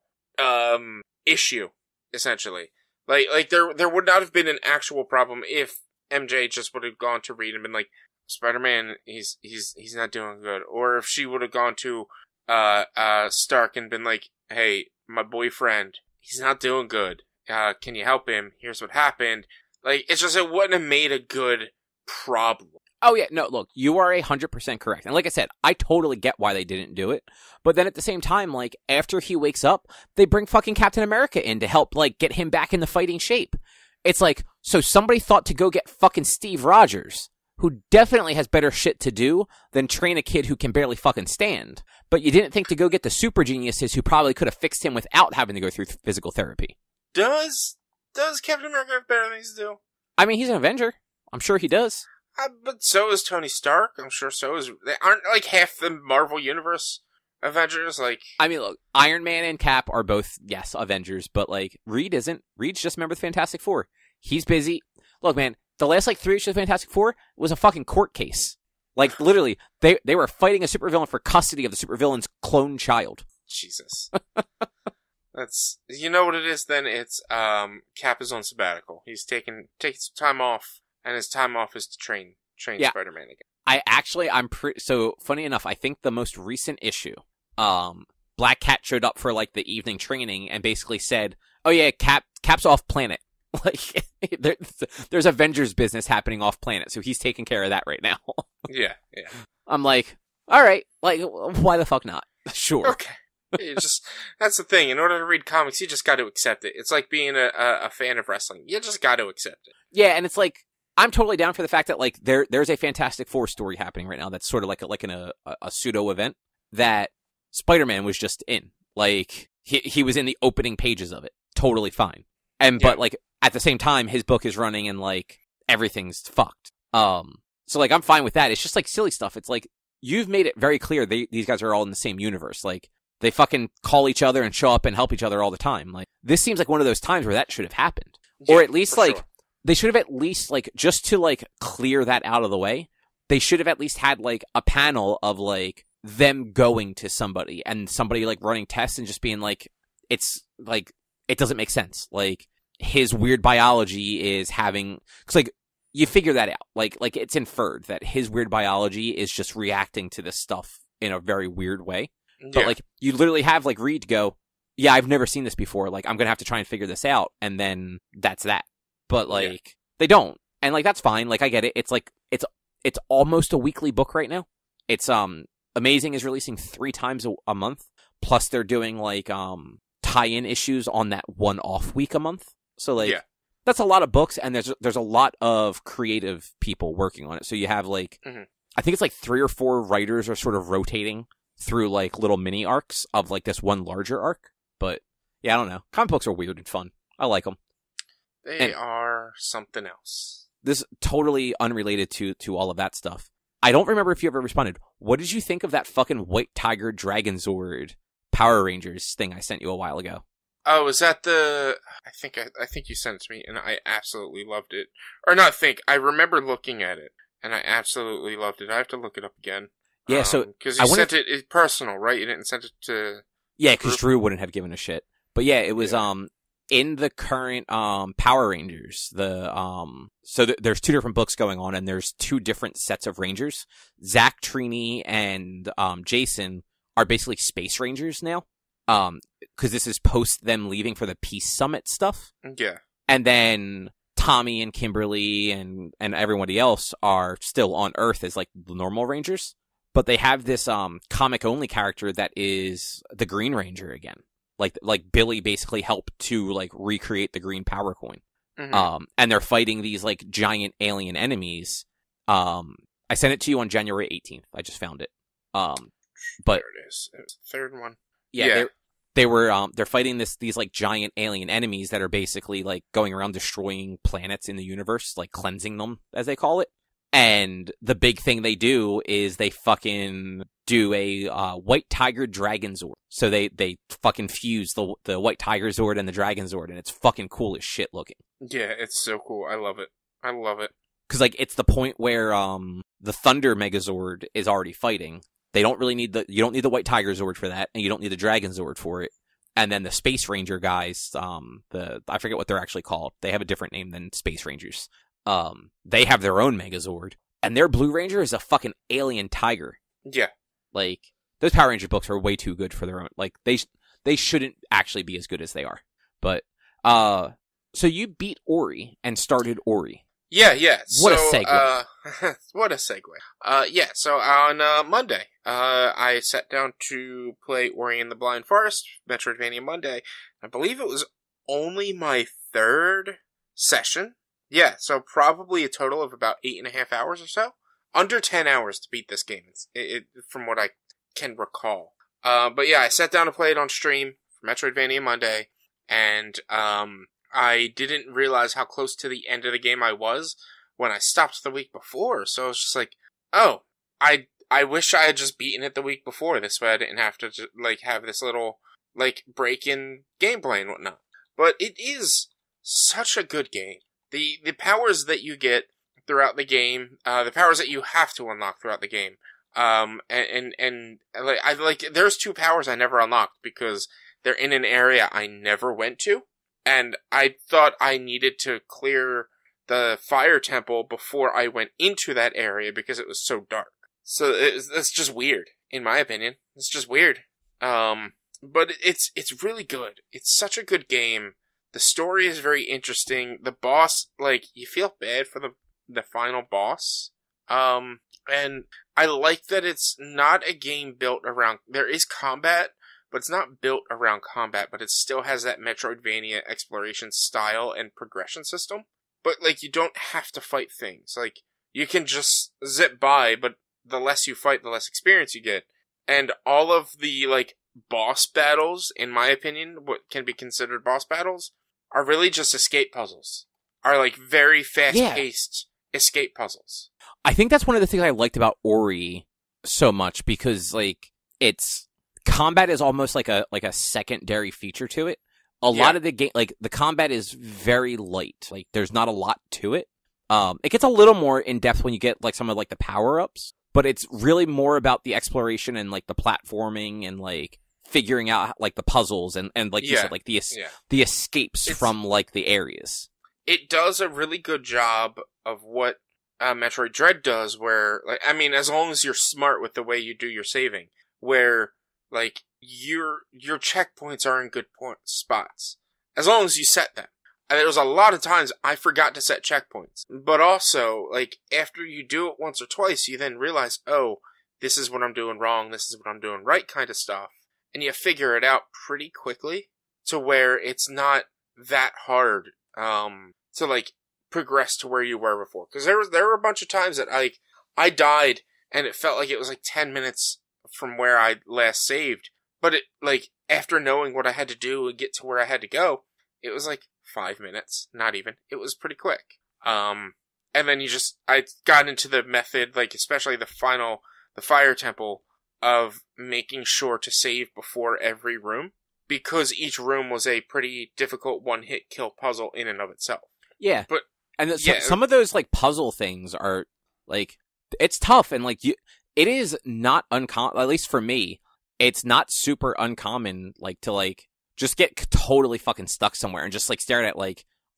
issue, essentially. Like there would not have been an actual problem if MJ just would have gone to Reed and been like, Spider-Man, he's not doing good. Or if she would have gone to, Stark and been like, hey, my boyfriend, he's not doing good. Can you help him? Here's what happened. Like, it's just, it wouldn't have made a good problem.
Oh yeah, no, look, you are 100% correct. And like I said, I totally get why they didn't do it. But then at the same time, like, after he wakes up, they bring fucking Captain America in to help, like, get him back in the fighting shape. It's like, so somebody thought to go get fucking Steve Rogers, who definitely has better shit to do than train a kid who can barely fucking stand. But you didn't think to go get the super geniuses who probably could have fixed him without having to go through physical therapy.
Does Captain America have better things to do?
I mean, he's an Avenger. I'm sure he does.
But so is Tony Stark. I'm sure so is... They aren't, like, half the Marvel Universe Avengers, like...
I mean, look, Iron Man and Cap are both, yes, Avengers, but, like, Reed isn't. Reed's just a member of the Fantastic Four. He's busy. Look, man, the last, like, 3 issues of Fantastic Four was a fucking court case. Like, literally, they were fighting a supervillain for custody of the supervillain's clone child.
Jesus. That's... You know what it is, then? It's, Cap is on sabbatical. He's taking some time off. And his time off is to train Spider-Man again.
So, funny enough, I think the most recent issue, Black Cat showed up for, like, the evening training and basically said, oh yeah, Cap's off planet. Like, there's Avengers business happening off planet, so he's taking care of that right now.
Yeah.
I'm like, alright, like, why the fuck not? Sure.
Okay. That's the thing. In order to read comics, you just gotta accept it. It's like being a fan of wrestling. You just gotta accept it.
Yeah, and it's like, I'm totally down for the fact that, like, there's a Fantastic Four story happening right now that's sort of like a pseudo event that Spider-Man was just in. Like, he was in the opening pages of it. Totally fine. But, like, at the same time, his book is running and, like, everything's fucked. So, like, I'm fine with that. It's just, like, silly stuff. It's like, you've made it very clear these guys are all in the same universe. Like, they fucking call each other and show up and help each other all the time. Like, this seems like one of those times where that should have happened.
Yeah,
or at least, like...
Sure.
They should have at least, like, just to, like, clear that out of the way, they should have at least had, like, a panel of, like, them going to somebody and somebody, like, running tests and just being like, it's, like, it doesn't make sense. Like, his weird biology is having, cause, like, you figure that out. Like, it's inferred that his weird biology is just reacting to this stuff in a very weird way. Yeah. But, like, you literally have, like, Reed go, yeah, I've never seen this before. Like, I'm gonna have to try and figure this out. And then that's that. But, like, they don't. And, like, that's fine. Like, I get it. It's, like, it's almost a weekly book right now. It's, Amazing is releasing 3 times a month. Plus, they're doing, like, tie-in issues on that one off week a month. So, like, that's a lot of books, and there's a lot of creative people working on it. So you have, like, I think it's, like, 3 or 4 writers are sort of rotating through, like, little mini arcs of, like, this one larger arc. But, yeah, I don't know. Comic books are weird and fun. I like them.
They are something else.
This totally unrelated to all of that stuff. I don't remember if you ever responded. What did you think of that fucking White Tiger Dragon Zord Power Rangers thing I sent you a while ago?
Oh, is that the... I think you sent it to me, and I absolutely loved it. Or not think, I remember looking at it, and I absolutely loved it. I have to look it up again.
Yeah, so...
Because you sent it personal, right? You didn't send it to...
Yeah, because Drew wouldn't have given a shit. But yeah, it was, in the current Power Rangers, there's 2 different books going on, and there's 2 different sets of Rangers. Zach, Trini, and Jason are basically Space Rangers now, because this is post them leaving for the Peace Summit stuff.
Yeah.
And then Tommy and Kimberly and everybody else are still on Earth as, like, the normal Rangers, but they have this comic-only character that is the Green Ranger again. Like Billy basically helped to, like, recreate the green power coin. And they're fighting these, like, giant alien enemies. I I sent it to you on January 18th. I just found it. But
there it is. It was the third one.
Yeah. They're fighting these like giant alien enemies that are basically like going around destroying planets in the universe, like cleansing them, as they call it. And the big thing they do is they fucking do a White Tiger Dragon Zord. So they fucking fuse the White Tiger Zord and the Dragon Zord, and it's fucking cool as shit looking.
Yeah, it's so cool. I love it. I love it.
Because like it's the point where the Thunder Megazord is already fighting. They don't really need you don't need the White Tiger Zord for that, and you don't need the Dragon Zord for it. And then the Space Ranger guys, I forget what they're actually called. They have a different name than Space Rangers. They have their own Megazord, and their Blue Ranger is a fucking alien tiger.
Yeah.
Like, those Power Ranger books are way too good for their own. Like, they shouldn't actually be as good as they are. But, so you beat Ori and started Ori.
Yeah.
What a segue.
What a segue. Yeah, so on Monday, I sat down to play Ori and the Blind Forest, Metroidvania Monday. I believe it was only my third session. Yeah, so probably a total of about 8.5 hours or so. Under 10 hours to beat this game, from what I can recall. But yeah, I sat down to play it on stream for Metroidvania Monday, and I didn't realize how close to the end of the game I was when I stopped the week before. So I was just like, oh, I wish I had just beaten it the week before. This way I didn't have to have this little break in gameplay and whatnot. But it is such a good game. The powers that you get throughout the game, the powers that you have to unlock throughout the game, there's 2 powers I never unlocked because they're in an area I never went to, and I thought I needed to clear the fire temple before I went into that area because it was so dark. So it's just weird, in my opinion. It's just weird. But it's really good. It's such a good game. The story is very interesting. The boss, you feel bad for the final boss. And I like that it's not a game built around, there is combat, but it's not built around combat, but it still has that Metroidvania exploration style and progression system. But, you don't have to fight things. You can just zip by, but the less you fight, the less experience you get. And all of the, boss battles, in my opinion, what can be considered boss battles, are really just escape puzzles. Are very fast-paced escape puzzles.
I think that's one of the things I liked about Ori so much because it's combat is almost like a secondary feature to it. A lot of the game, the combat is very light. There's not a lot to it. It gets a little more in depth when you get some of the power ups, but it's really more about the exploration and the platforming and figuring out the puzzles and you said the escapes from the areas.
It does a really good job of what Metroid Dread does, where as long as you're smart with the way you do your saving, where your checkpoints are in good spots, as long as you set them. And there was a lot of times I forgot to set checkpoints, but also after you do it once or twice, you then realize, oh, this is what I'm doing wrong, this is what I'm doing right, kind of stuff. And you figure it out pretty quickly to where it's not that hard to progress to where you were before. Because there were a bunch of times that I died and it felt like it was 10 minutes from where I last saved. But it after knowing what I had to do and get to where I had to go, it was 5 minutes, not even. It was pretty quick. And then I got into the method, especially the fire temple, of making sure to save before every room, because each room was a pretty difficult one-hit kill puzzle in and of itself.
Yeah. But some of those puzzle things are it's tough, and it is not uncommon, at least for me, it's not super uncommon to just get totally fucking stuck somewhere and just stare at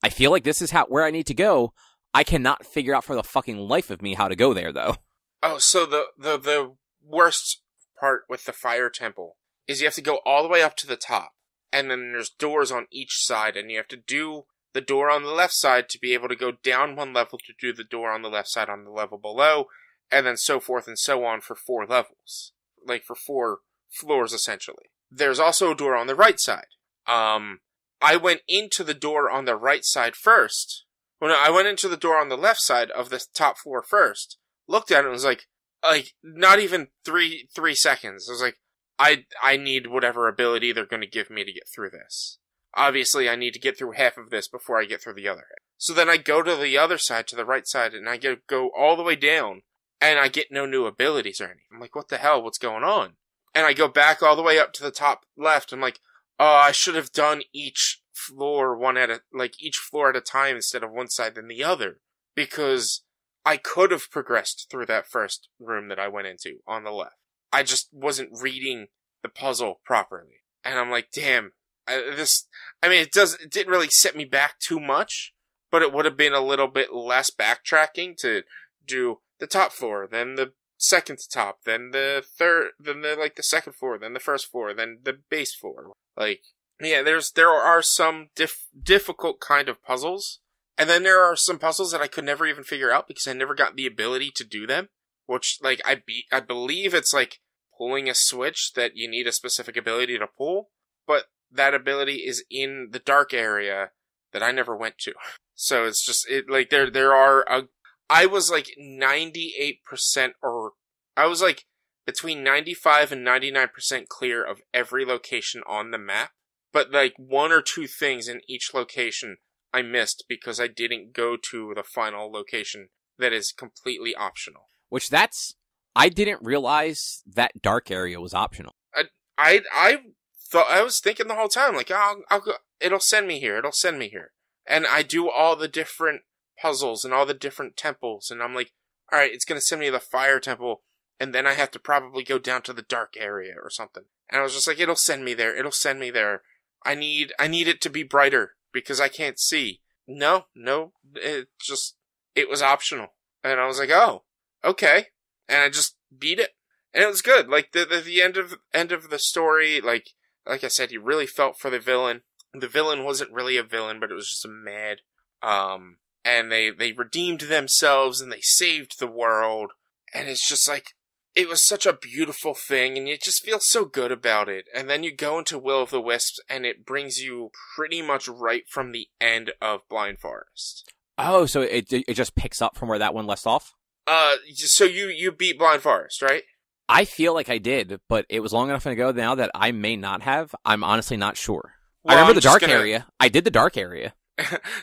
I feel like this is where I need to go. I cannot figure out for the fucking life of me how to go there though.
Oh, so the worst part with the fire temple is you have to go all the way up to the top, and then there's doors on each side, and you have to do the door on the left side to be able to go down one level to do the door on the left side on the level below, and then so forth and so on for 4 levels. For 4 floors, essentially. There's also a door on the right side. I went into the door on the right side first. Well, no, I went into the door on the left side of the top floor first, looked at it and was like not even three seconds. I was like, I need whatever ability they're going to give me to get through this. Obviously, I need to get through half of this before I get through the other half. So then I go to the other side, to the right side, and I go all the way down, and I get no new abilities or anything. I'm like, what the hell? What's going on? And I go back all the way up to the top left. I'm like, oh, I should have done each floor each floor at a time instead of one side than the other. Because I could have progressed through that first room that I went into on the left. I just wasn't reading the puzzle properly. And I'm like, damn, it didn't really set me back too much, but it would have been a little bit less backtracking to do the top floor, then the second to top, then the third, then the second floor, then the first floor, then the base floor. There are some difficult kind of puzzles, and then there are some puzzles that I could never even figure out because I never got the ability to do them. Which, I believe it's like pulling a switch that you need a specific ability to pull, but that ability is in the dark area that I never went to. So it's just, I was 98% I was between 95 and 99% clear of every location on the map, but one or two things in each location I missed because I didn't go to the final location that is completely optional.
I didn't realize that dark area was optional.
I was thinking the whole time, I'll go, it'll send me here. And I do all the different puzzles and all the different temples, and I'm like, alright, it's gonna send me to the fire temple, and then I have to probably go down to the dark area or something. And I was just like, it'll send me there. I need it to be brighter, because I can't see. No, it was optional. And I was like, oh, okay. And I just beat it. And it was good. The end of the story, like I said, you really felt for the villain. The villain wasn't really a villain, but it was just a mad. And they redeemed themselves and they saved the world. And it's just it was such a beautiful thing, and you just feel so good about it. And then you go into Will of the Wisps, and it brings you pretty much right from the end of Blind Forest.
Oh, so it just picks up from where that one left off?
So you beat Blind Forest, right?
I feel like I did, but it was long enough ago now that I may not have. I'm honestly not sure.
Well,
I remember the dark area. I did the dark area.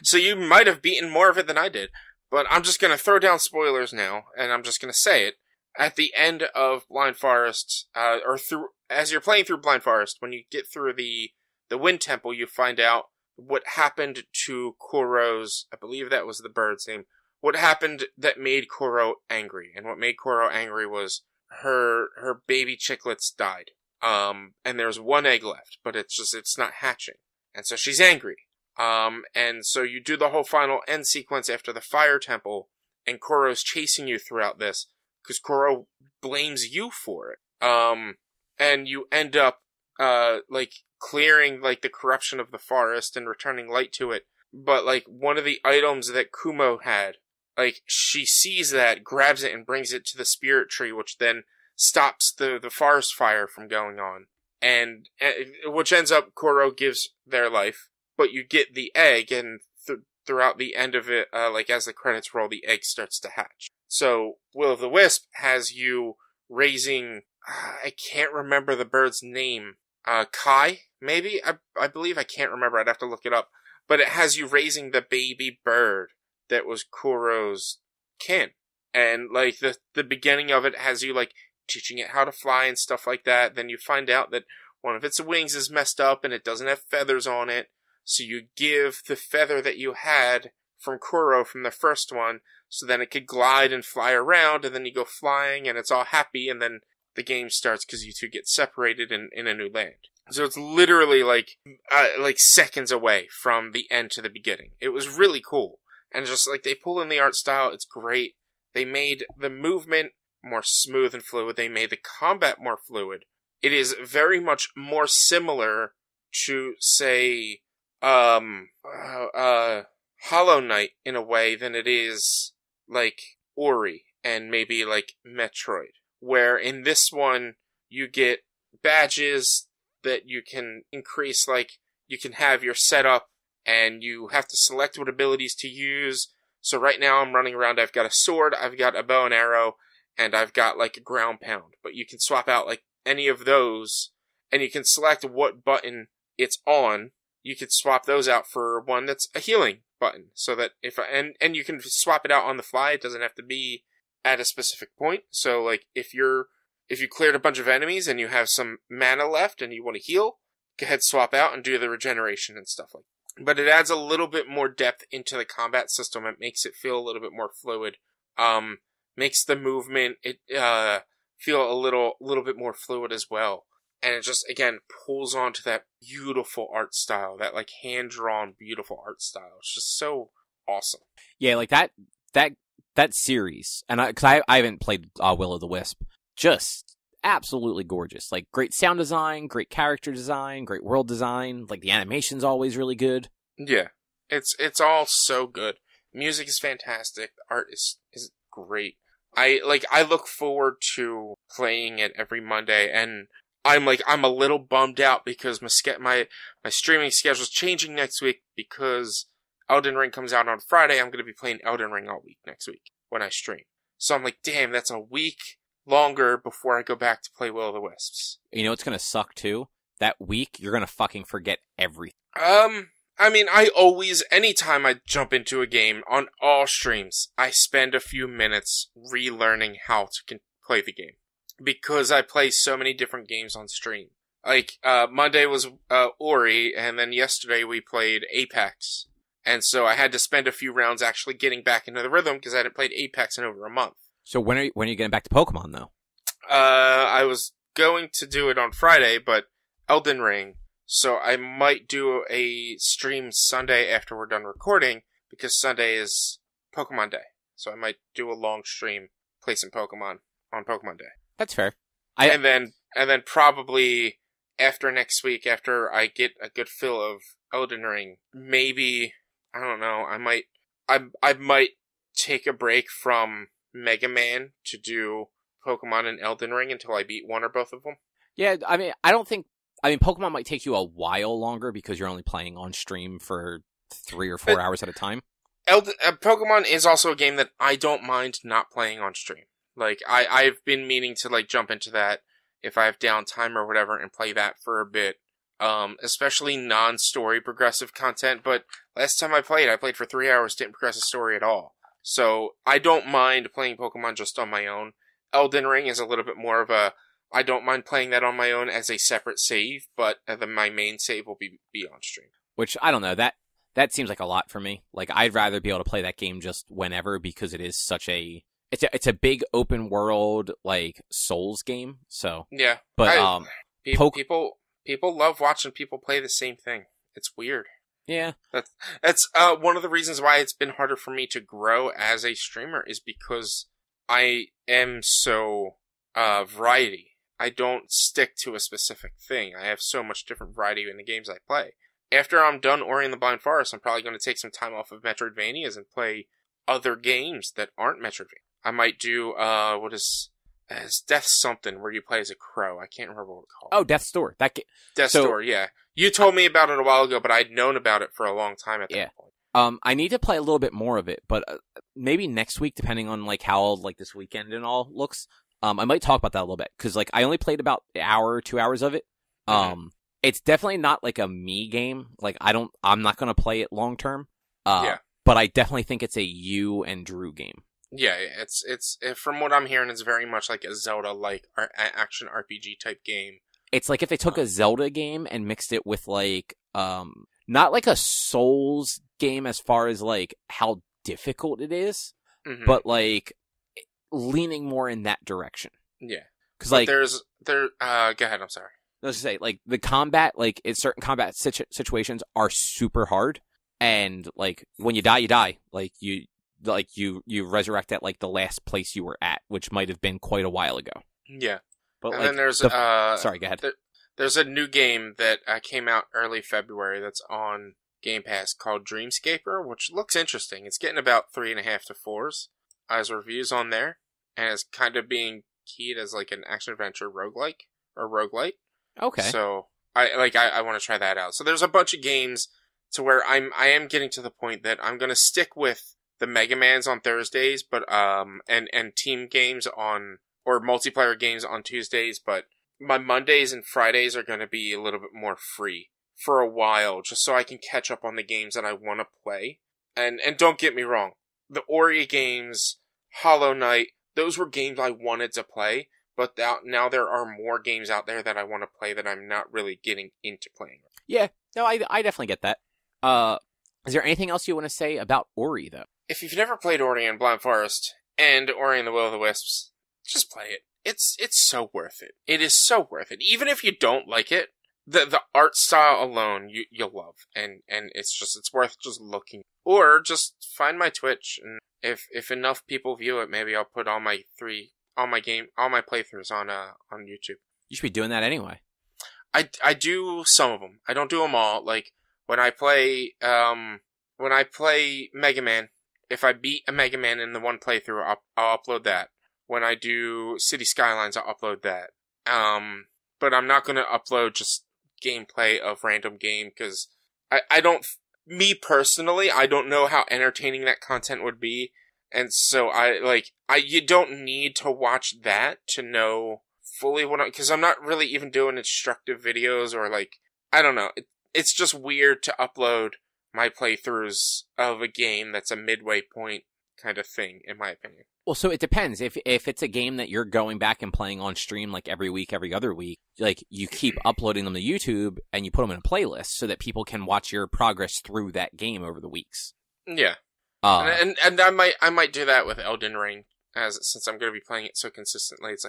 So you might have beaten more of it than I did. But I'm just going to throw down spoilers now, and I'm just going to say it. At the end of Blind Forest, as you're playing through Blind Forest, when you get through the Wind Temple, you find out what happened to Kuro's, I believe that was the bird's name, what happened that made Kuro angry. And what made Kuro angry was her baby chicklets died. And there's one egg left, but it's not hatching. And so she's angry. And so you do the whole final end sequence after the Fire Temple, and Kuro's chasing you throughout this, because Kuro blames you for it. And you end up, clearing, the corruption of the forest and returning light to it. But, one of the items that Kumo had, she sees that, grabs it, and brings it to the spirit tree, which then stops the forest fire from going on. And which ends up, Kuro gives their life, but you get the egg, and throughout the end of it, as the credits roll, the egg starts to hatch. So, Will of the Wisp has you raising, I can't remember the bird's name, Kai, maybe? I believe, I can't remember, I'd have to look it up. But it has you raising the baby bird that was Kuro's kin. And, the beginning of it has you, teaching it how to fly and stuff like that. Then you find out that one of its wings is messed up and it doesn't have feathers on it. So you give the feather that you had from Kuro from the first one, so then it could glide and fly around, and then you go flying, and it's all happy, and then the game starts because you two get separated in a new land. So it's literally seconds away from the end to the beginning. It was really cool. And just they pull in the art style, it's great. They made the movement more smooth and fluid. They made the combat more fluid. It is very much more similar to, say, Hollow Knight in a way than it is Ori and maybe Metroid, where in this one you get badges that you can increase, you can have your setup and you have to select what abilities to use, So right now I'm running around, I've got a sword, I've got a bow and arrow, and I've got like a ground pound. But you can swap out like any of those, and you can select what button it's on. You could swap those out for one that's a healing button, so that and you can swap it out on the fly. It doesn't have to be at a specific point. So like if you cleared a bunch of enemies and you have some mana left and you want to heal, go ahead, swap out and do the regeneration and stuff like that. But it adds a little bit more depth into the combat system. It makes it feel a little bit more fluid. Makes the movement feel a little bit more fluid as well. And it just, again, pulls onto that beautiful art style, that like hand-drawn beautiful art style. It's just so awesome.
Yeah, like that series, and because I haven't played Will of the Wisp, just absolutely gorgeous. Like great sound design, great character design, great world design. Like the animation's always really good.
Yeah, it's all so good. Music is fantastic. The art is great. I look forward to playing it every Monday, and I'm a little bummed out because my streaming schedule is changing next week because Elden Ring comes out on Friday. I'm going to be playing Elden Ring all week next week when I stream. So I'm like, damn, that's a week longer before I go back to play Will of the Wisps.
You know what's going to suck too? That week, you're going to fucking forget everything.
I mean, anytime I jump into a game on all streams, I spend a few minutes relearning how to play the game. Because I play so many different games on stream. Like, Monday was Ori, and then yesterday we played Apex. And so I had to spend a few rounds actually getting back into the rhythm because I hadn't played Apex in over a month.
So when are you getting back to Pokemon, though?
I was going to do it on Friday, but Elden Ring. So I might do a stream Sunday after we're done recording, because Sunday is Pokemon Day. So I might do a long stream, play some Pokemon on Pokemon Day.
That's fair.
And then probably after next week, after I get a good feel of Elden Ring, maybe, I don't know, I might take a break from Mega Man to do Pokemon and Elden Ring until I beat one or both of them.
Yeah, I mean, Pokemon might take you a while longer because you're only playing on stream for 3 or 4 hours at a time.
Pokemon is also a game that I don't mind not playing on stream. Like, I've been meaning to, like, jump into that if I have downtime or whatever and play that for a bit. Especially non-story progressive content, but last time I played for 3 hours, didn't progress the story at all. So, I don't mind playing Pokemon just on my own. Elden Ring is a little bit more of I don't mind playing that on my own as a separate save, but my main save will be on stream.
Which, I don't know, that seems like a lot for me. Like, I'd rather be able to play that game just whenever, because it is such a... It's a big open world, like, Souls game, so...
Yeah.
But,
people love watching people play the same thing. It's weird.
Yeah.
That's one of the reasons why it's been harder for me to grow as a streamer, is because I am so, variety. I don't stick to a specific thing. I have so much different variety in the games I play. After I'm done Ori and the Blind Forest, I'm probably going to take some time off of Metroidvanias and play other games that aren't Metroidvania. I might do, it's Death something, where you play as a crow. I can't remember what it's called.
Oh, Death's Door.
Death's Door, yeah. You told me about it a while ago, but I'd known about it for a long time at that point.
I need to play a little bit more of it, but maybe next week, depending on, like, how, like, this weekend and all looks. I might talk about that a little bit, because, like, I only played about an hour or 2 hours of it. It's definitely not, like, a me game. Like, I'm not going to play it long term. But I definitely think it's a you and Drew game.
Yeah, it's from what I'm hearing, it's very much like a Zelda-like action RPG type game.
It's like if they took a Zelda game and mixed it with, like, not like a Souls game as far as, like, how difficult it is, but, like, leaning more in that direction.
Yeah.
Because, like...
go ahead, I'm sorry.
I was gonna say, like, the combat, like, certain combat situations are super hard, and, like, when you die, you die. Like, you resurrect at, like, the last place you were at, which might have been quite a while ago.
Yeah.
But,
and
like,
then there's
sorry, go ahead.
There's a new game that came out early February that's on Game Pass called Dreamscaper, which looks interesting. It's getting about 3.5 to 4s as reviews on there, and it's kind of being keyed as, like, an action-adventure roguelike, or roguelite.
Okay.
So, I want to try that out. So there's a bunch of games to where I am getting to the point that I'm going to stick with the Mega Mans on Thursdays, but and team games or multiplayer games on Tuesdays, but my Mondays and Fridays are going to be a little bit more free for a while, just so I can catch up on the games that I want to play. And don't get me wrong, the Ori games, Hollow Knight, those were games I wanted to play, but now there are more games out there that I want to play that I'm not really getting into playing.
Yeah, no, I definitely get that. Is there anything else you want to say about Ori, though?
If you've never played Ori and Blind Forest and Ori and the Will of the Wisps, just play it. It's so worth it. It is so worth it. Even if you don't like it, the art style alone you'll love, and it's worth just looking. Or just find my Twitch, and if enough people view it, maybe I'll put all my playthroughs on YouTube. You
should be doing that anyway.
I do some of them. I don't do them all. Like when I play Mega Man, if I beat a Mega Man in the one playthrough, I'll upload that. When I do City Skylines, I'll upload that. But I'm not gonna upload just gameplay of random game, because me personally, I don't know how entertaining that content would be. And so you don't need to watch that to know fully because I'm not really even doing instructive videos or I don't know. It's just weird to upload my playthroughs of a game that's a midway point kind of thing, in my opinion.
Well, so it depends. If it's a game that you're going back and playing on stream every week, every other week, you keep uploading them to YouTube and you put them in a playlist so that people can watch your progress through that game over the weeks.
Yeah. And I might do that with Elden Ring, since I'm going to be playing it so consistently. It's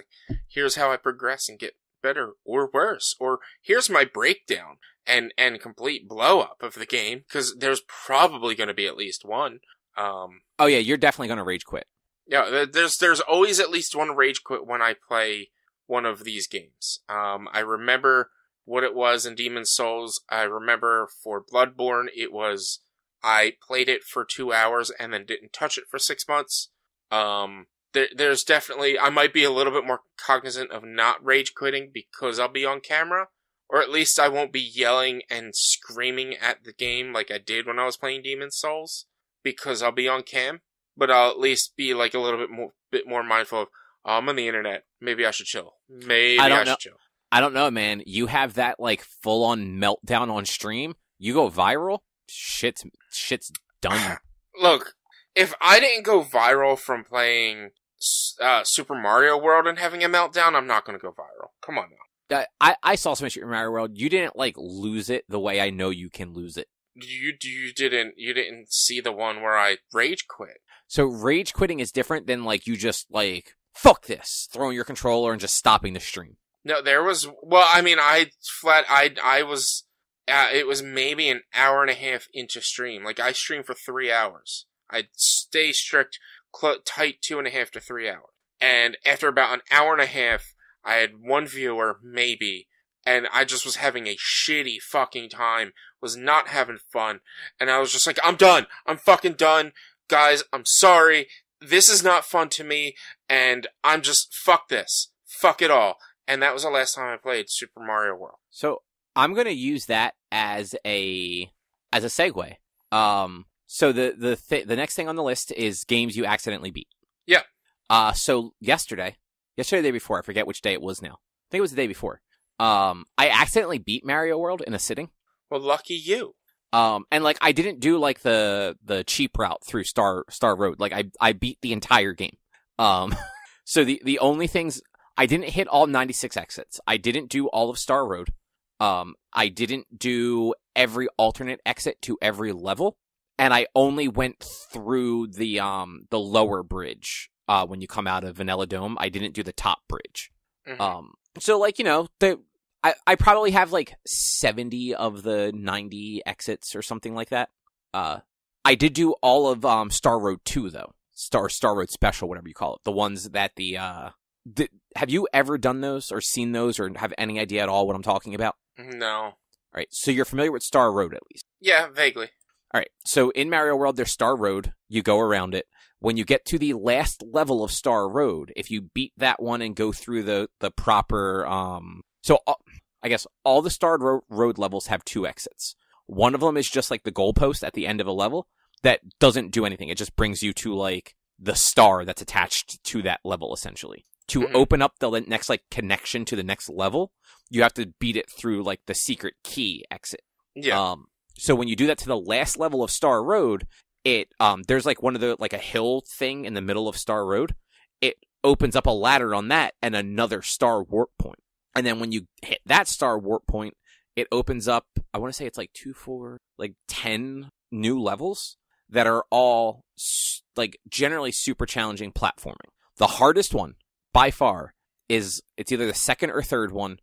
here's how I progress and get better or worse, or here's my breakdown and complete blow up of the game, because there's probably going to be at least one.
Oh yeah, you're definitely going to rage quit.
Yeah, there's always at least one rage quit when I play one of these games. I remember what it was in Demon's Souls. I remember for Bloodborne, it was I played it for 2 hours and then didn't touch it for 6 months. There's definitely, I might be a little bit more cognizant of not rage quitting because I'll be on camera, or at least I won't be yelling and screaming at the game like I did when I was playing Demon's Souls, because I'll be on cam. But I'll at least be a little bit more mindful of, I'm on the internet. Maybe I should chill. I should chill.
I don't know, man. You have that full on meltdown on stream. You go viral. Shit's done.
Look, if I didn't go viral from playing Super Mario World and having a meltdown, I'm not going to go viral. Come on now.
I saw some Super Mario World. You didn't lose it the way I know you can lose it.
You didn't see the one where I rage quit.
So rage quitting is different than you just fuck this, throwing your controller and just stopping the stream.
No, there was, well, I mean, I was, it was maybe an hour and a half into stream. I streamed for 3 hours. I'd stay strict, tight 2.5 to 3 hours. And after about an hour and a half, I had one viewer, maybe, and I just was having a shitty fucking time, was not having fun, and I was just I'm done. I'm fucking done. Guys, I'm sorry. This is not fun to me, and I'm just, fuck this. Fuck it all. And that was the last time I played Super Mario World.
So, I'm gonna use that as a segue. So the next thing on the list is games you accidentally beat.
Yeah.
So yesterday, the day before, I forget which day it was now. I think it was the day before. I accidentally beat Mario World in a sitting.
Well, lucky you.
And I didn't do the cheap route through Star Road. I beat the entire game. So the only things, I didn't hit all 96 exits. I didn't do all of Star Road. I didn't do every alternate exit to every level, and I only went through the lower bridge when you come out of Vanilla Dome. I didn't do the top bridge. Mm-hmm. So I probably have 70 of the 90 exits or something like that. I did do all of Star Road 2 though. Star Road Special, whatever you call it. The ones that have you ever done those or seen those or have any idea at all what I'm talking about?
No.
All right. So you're familiar with Star Road at least?
Yeah, vaguely.
All right. So in Mario World, there's Star Road. You go around it. When you get to the last level of Star Road, if you beat that one and go through the proper I guess all the Star Road levels have 2 exits. One of them is just the goalpost at the end of a level. that doesn't do anything. It just brings you to like the star that's attached to that level, essentially. To open up the next like connection to the next level, you have to beat it through like the secret key exit.
Yeah.
So when you do that to the last level of Star Road, it there's like one of the like a hill thing in the middle of Star Road. It opens up a ladder on that and another star warp point. And then when you hit that star warp point, it opens up, I want to say it's like 10 new levels that are all like generally super challenging platforming. The hardest one by far is it's either the second or third one.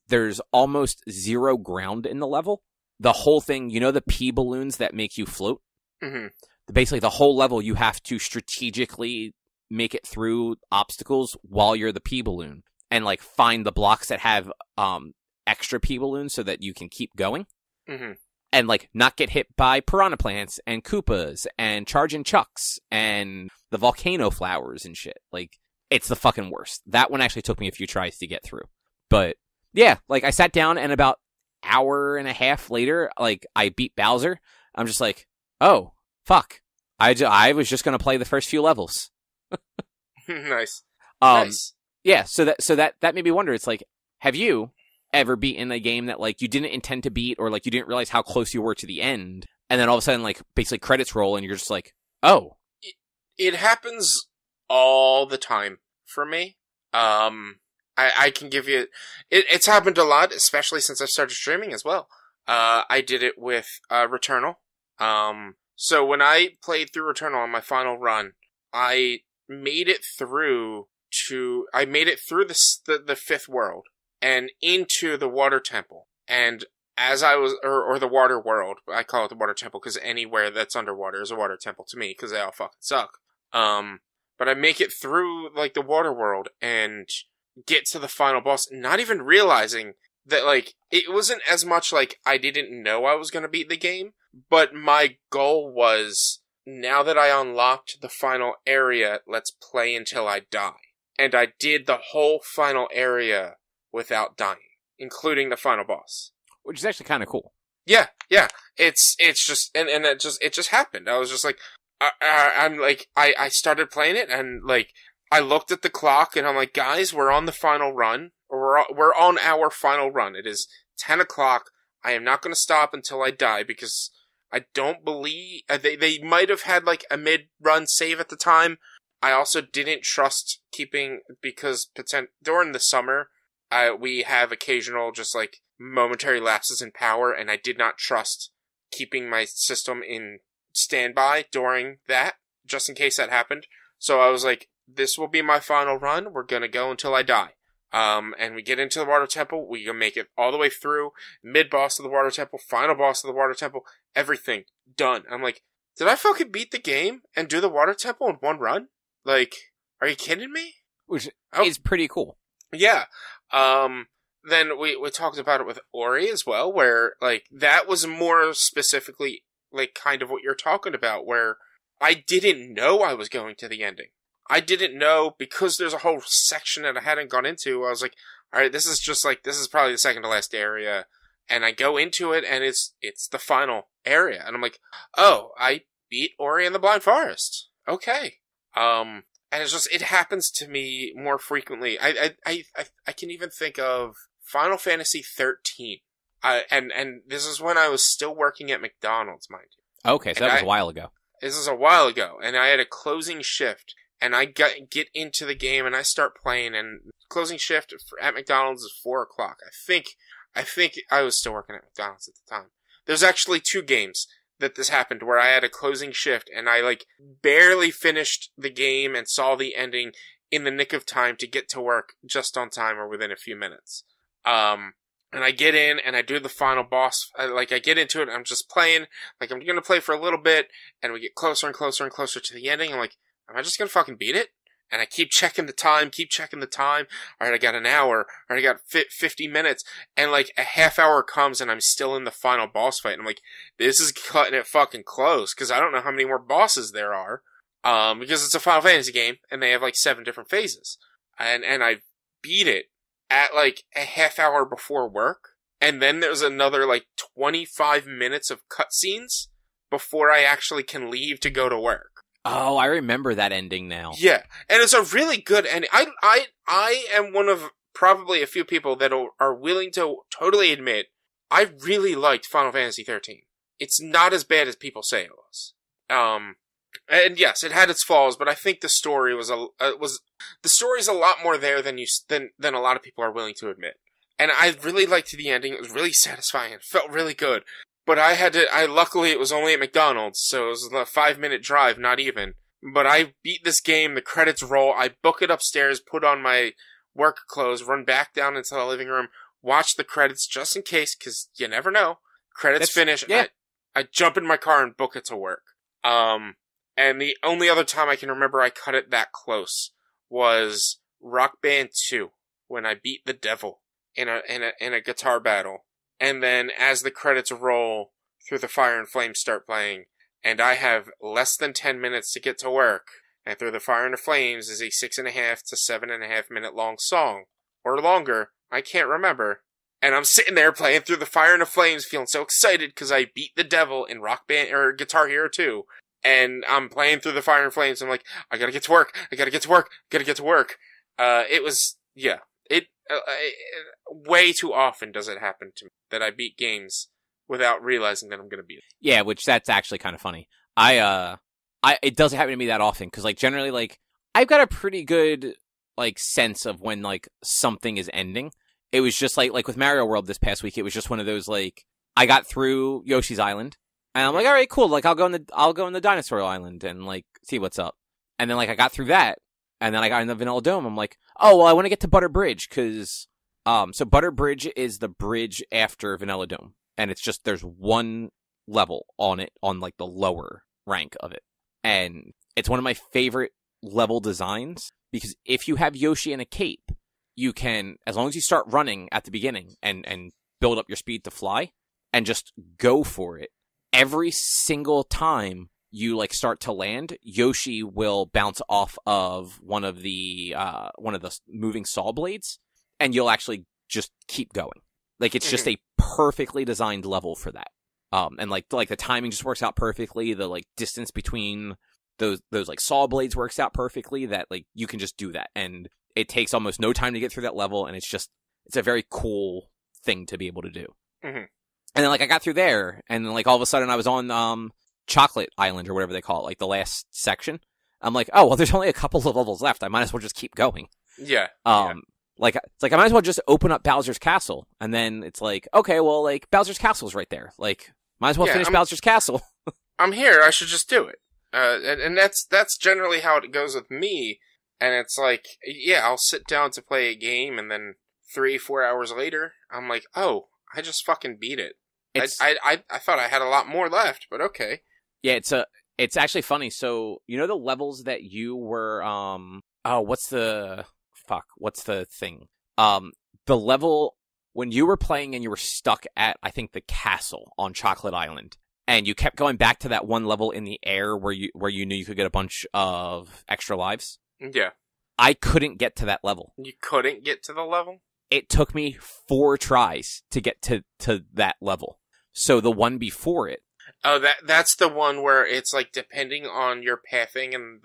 There's almost zero ground in the level. The whole thing, you know, the pee balloons that make you float?
Mm-hmm.
Basically, the whole level, you have to strategically make it through obstacles while you're the pee balloon and like find the blocks that have extra pee balloons so that you can keep going.
Mm-hmm.
And like not get hit by piranha plants and Koopas and charging chucks and the volcano flowers and shit. Like, it's the fucking worst. That one actually took me a few tries to get through. But yeah, like I sat down and about hour and a half later, like I beat Bowser. I'm just like, oh, fuck. I was just going to play the first few levels.
Nice.
Nice. Yeah, so that made me wonder. It's like, have you ever beaten a game that like you didn't intend to beat or like you didn't realize how close you were to the end, and then all of a sudden like basically credits roll and you're just like, oh.
It happens all the time for me. I can give you it's happened a lot, especially since I've started streaming as well. I did it with Returnal. So when I played through Returnal on my final run, I made it through the fifth world and into the water temple. And as I was, or the water world, I call it the water temple because anywhere that's underwater is a water temple to me because they all fucking suck. But I make it through like the water world and get to the final boss, not even realizing that like it wasn't as much like I didn't know I was going to beat the game, but my goal was, now that I unlocked the final area, let's play until I die. And I did the whole final area without dying, including the final boss.
Which is actually kind of cool.
Yeah. It's just, and it just happened. I was just like, I started playing it and like, I looked at the clock and I'm like, guys, we're on the final run. Or we're on our final run. It is 10 o'clock. I am not going to stop until I die because I don't believe they might have had like a mid-run save at the time. I also didn't trust keeping, because during the summer, we have occasional just like momentary lapses in power, and I did not trust keeping my system in standby during that, just in case that happened. So I was like, this will be my final run. We're going to go until I die. And we get into the water temple, we can make it all the way through, mid-boss of the water temple, final boss of the water temple, everything done. I'm like, did I fucking beat the game and do the water temple in one run? Like, are you kidding me?
Which is pretty cool.
Yeah. Then we talked about it with Ori as well, where, like, that was more specifically, like, kind of what you're talking about, where I didn't know I was going to the ending. I didn't know, because there's a whole section that I hadn't gone into. I was like, alright, this is probably the second to last area. And I go into it, and it's the final area. And I'm like, oh, I beat Ori and the Blind Forest. Okay. And it's just, it happens to me more frequently. I can even think of Final Fantasy 13. And this is when I was still working at McDonald's, mind you.
Okay, so that was a while ago.
This is a while ago, and I had a closing shift. And I get into the game and I start playing, and closing shift at McDonald's is 4 o'clock. I think I was still working at McDonald's at the time. There's actually 2 games that this happened where I had a closing shift and I like barely finished the game and saw the ending in the nick of time to get to work just on time or within a few minutes. And I get in and I do the final boss. I get into it and I'm just playing. Like, I'm gonna play for a little bit, and we get closer and closer and closer to the ending. I'm like, am I just gonna fucking beat it? And I keep checking the time. Alright, I got an hour. Alright, I got 50 minutes. And like a half hour comes and I'm still in the final boss fight. And I'm like, this is cutting it fucking close, because I don't know how many more bosses there are. Because it's a Final Fantasy game and they have like 7 different phases. And I beat it at like a half hour before work. And then there's another like 25 minutes of cutscenes. before I actually can leave to go to work.
Oh, I remember that ending now.
Yeah, and it's a really good ending. I am one of probably a few people that are willing to totally admit I really liked Final Fantasy 13. It's not as bad as people say it was. And yes, it had its flaws, but I think the story the story's a lot more there than a lot of people are willing to admit. And I really liked the ending. It was really satisfying. It felt really good. But luckily it was only at McDonald's, so it was a 5-minute drive, not even. But I beat this game, the credits roll, I book it upstairs, put on my work clothes, run back down into the living room, watch the credits just in case, because you never know. Credits finish, yeah. I jump in my car and book it to work. And the only other time I can remember I cut it that close was Rock Band 2, when I beat the devil in a guitar battle. And then as the credits roll, Through the Fire and Flames start playing, and I have less than 10 minutes to get to work, and Through the Fire and the Flames is a 6.5 to 7.5 minute long song. Or longer, I can't remember. And I'm sitting there playing Through the Fire and the Flames, feeling so excited because I beat the devil in Rock Band, or Guitar Hero 2. And I'm playing Through the Fire and Flames, I'm like, I gotta get to work, It was, yeah. Way too often does it happen to me that I beat games without realizing that I'm gonna beat it.
Yeah, which that's actually kind of funny. It doesn't happen to me that often, because, like, generally, like, I've got a pretty good, like, sense of when, like, something is ending. It was just, like with Mario World this past week, it was just one of those, like, I got through Yoshi's Island, and I'm like, alright, cool, like, I'll go in the Dinosaur Island and, like, see what's up. And then, like, I got through that, and then I got in the Vanilla Dome. I'm like, oh, well, I want to get to Butter Bridge, because, so Butter Bridge is the bridge after Vanilla Dome. And it's just, there's one level on it, on, like, the lower rank of it. And it's one of my favorite level designs, because if you have Yoshi in a cape, you can, as long as you start running at the beginning and build up your speed to fly, and just go for it, every single time you, like, start to land, Yoshi will bounce off of one of the moving saw blades, and you'll actually just keep going. Like, it's just a perfectly designed level for that. And like the timing just works out perfectly. The, like, distance between those like saw blades works out perfectly, that, like, you can just do that. And it takes almost no time to get through that level, and it's a very cool thing to be able to do. Mm-hmm. And then, like, I got through there, and then, like, all of a sudden I was on Chocolate Island, or whatever they call it, like the last section. I'm like, oh, well, there's only a couple of levels left. I might as well just keep going.
Yeah.
Like, it's like, I might as well just open up Bowser's Castle. And then it's like, okay, well, like, Bowser's Castle's right there. Like, might as well finish Bowser's Castle.
I'm here. I should just do it. And that's generally how it goes with me. And it's like, yeah, I'll sit down to play a game, and then 3-4 hours later, I'm like, oh, I just fucking beat it. I thought I had a lot more left, but okay. Yeah,
it's actually funny. So, you know the levels that you were, what's the thing? The level when you were playing and you were stuck at, I think, the castle on Chocolate Island, and you kept going back to that one level in the air where you knew you could get a bunch of extra lives.
Yeah.
I couldn't get to that level.
You couldn't get to the level?
It took me 4 tries to get to that level. So the one before it.
Oh, that's the one where it's, like, depending on your pathing and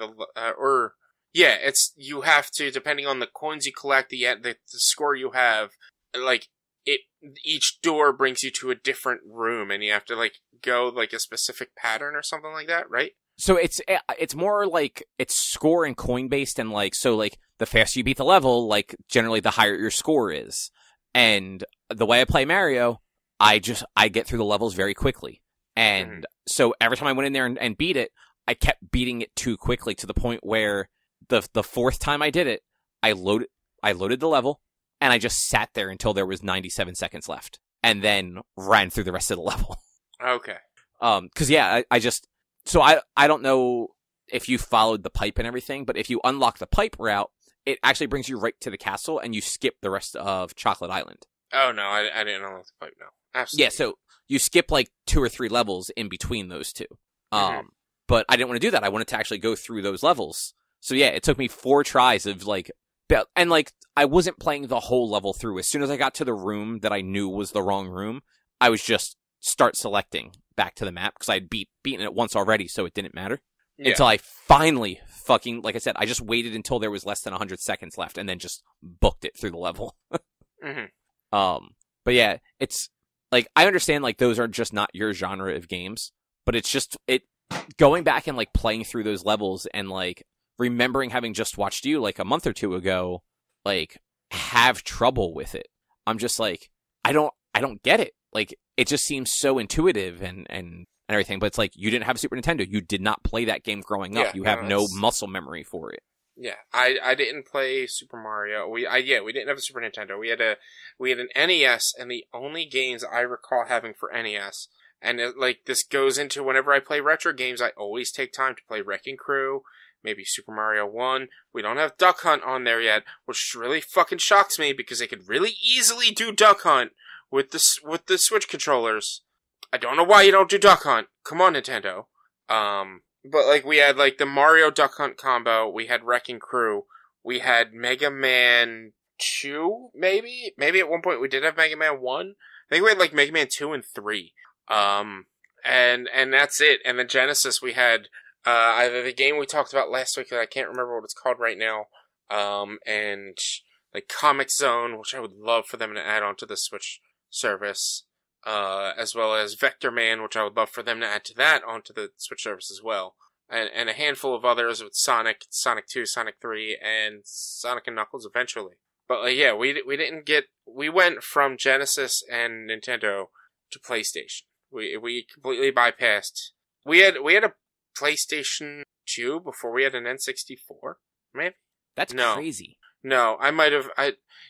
it's, you have to, depending on the coins you collect, the score you have, like, each door brings you to a different room, and you have to, like, go, like, a specific pattern or something like that, right?
So it's more like, it's score and coin based, and, like, so, like, the faster you beat the level, like, generally the higher your score is. And the way I play Mario, I get through the levels very quickly. And so every time I went in there and beat it, I kept beating it too quickly, to the point where the 4th time I did it, I loaded the level, and I just sat there until there was 97 seconds left, and then ran through the rest of the level.
Okay.
'Cause yeah, I don't know if you followed the pipe and everything, but if you unlock the pipe route, it actually brings you right to the castle, and you skip the rest of Chocolate Island.
Oh, no, I didn't unlock the pipe, no. Absolutely.
Yeah, so you skip, like, 2 or 3 levels in between those two. But I didn't want to do that. I wanted to actually go through those levels. So yeah, it took me 4 tries of, like, and, like, I wasn't playing the whole level through. As soon as I got to the room that I knew was the wrong room, I was just start selecting back to the map because I'd beaten it once already, so it didn't matter.
Yeah.
Until I finally fucking, like I said, I just waited until there was less than 100 seconds left and then just booked it through the level. But yeah, it's like, I understand like those are just not your genre of games, but it's just, going back and like playing through those levels and like remembering having just watched you like a month or two ago, like have trouble with it. I'm just like, I don't get it. Like, it just seems so intuitive and everything, but it's like, you didn't have a Super Nintendo. You did not play that game growing up. You have no muscle memory for it.
Yeah, I didn't play Super Mario. We didn't have a Super Nintendo. We had an NES, and the only games I recall having for NES, and this goes into whenever I play retro games, I always take time to play Wrecking Crew, maybe Super Mario 1. We don't have Duck Hunt on there yet, which really fucking shocks me because they could really easily do Duck Hunt with the Switch controllers. I don't know why you don't do Duck Hunt. Come on, Nintendo. But like we had like the Mario Duck Hunt combo, we had Wrecking Crew, we had Mega Man 2, maybe at one point we did have Mega Man 1. I think we had like Mega Man 2 and 3. And that's it. And then Genesis we had either the game we talked about last week that I can't remember what it's called right now, and like Comic Zone, which I would love for them to add onto the Switch service. As well as Vector Man, which I would love for them to add to that onto the Switch service as well. And a handful of others with Sonic 2, Sonic 3, and Sonic and Knuckles eventually. But yeah, we went from Genesis and Nintendo to PlayStation. We completely bypassed. We had a PlayStation 2 before we had an N64, maybe?
That's crazy.
No,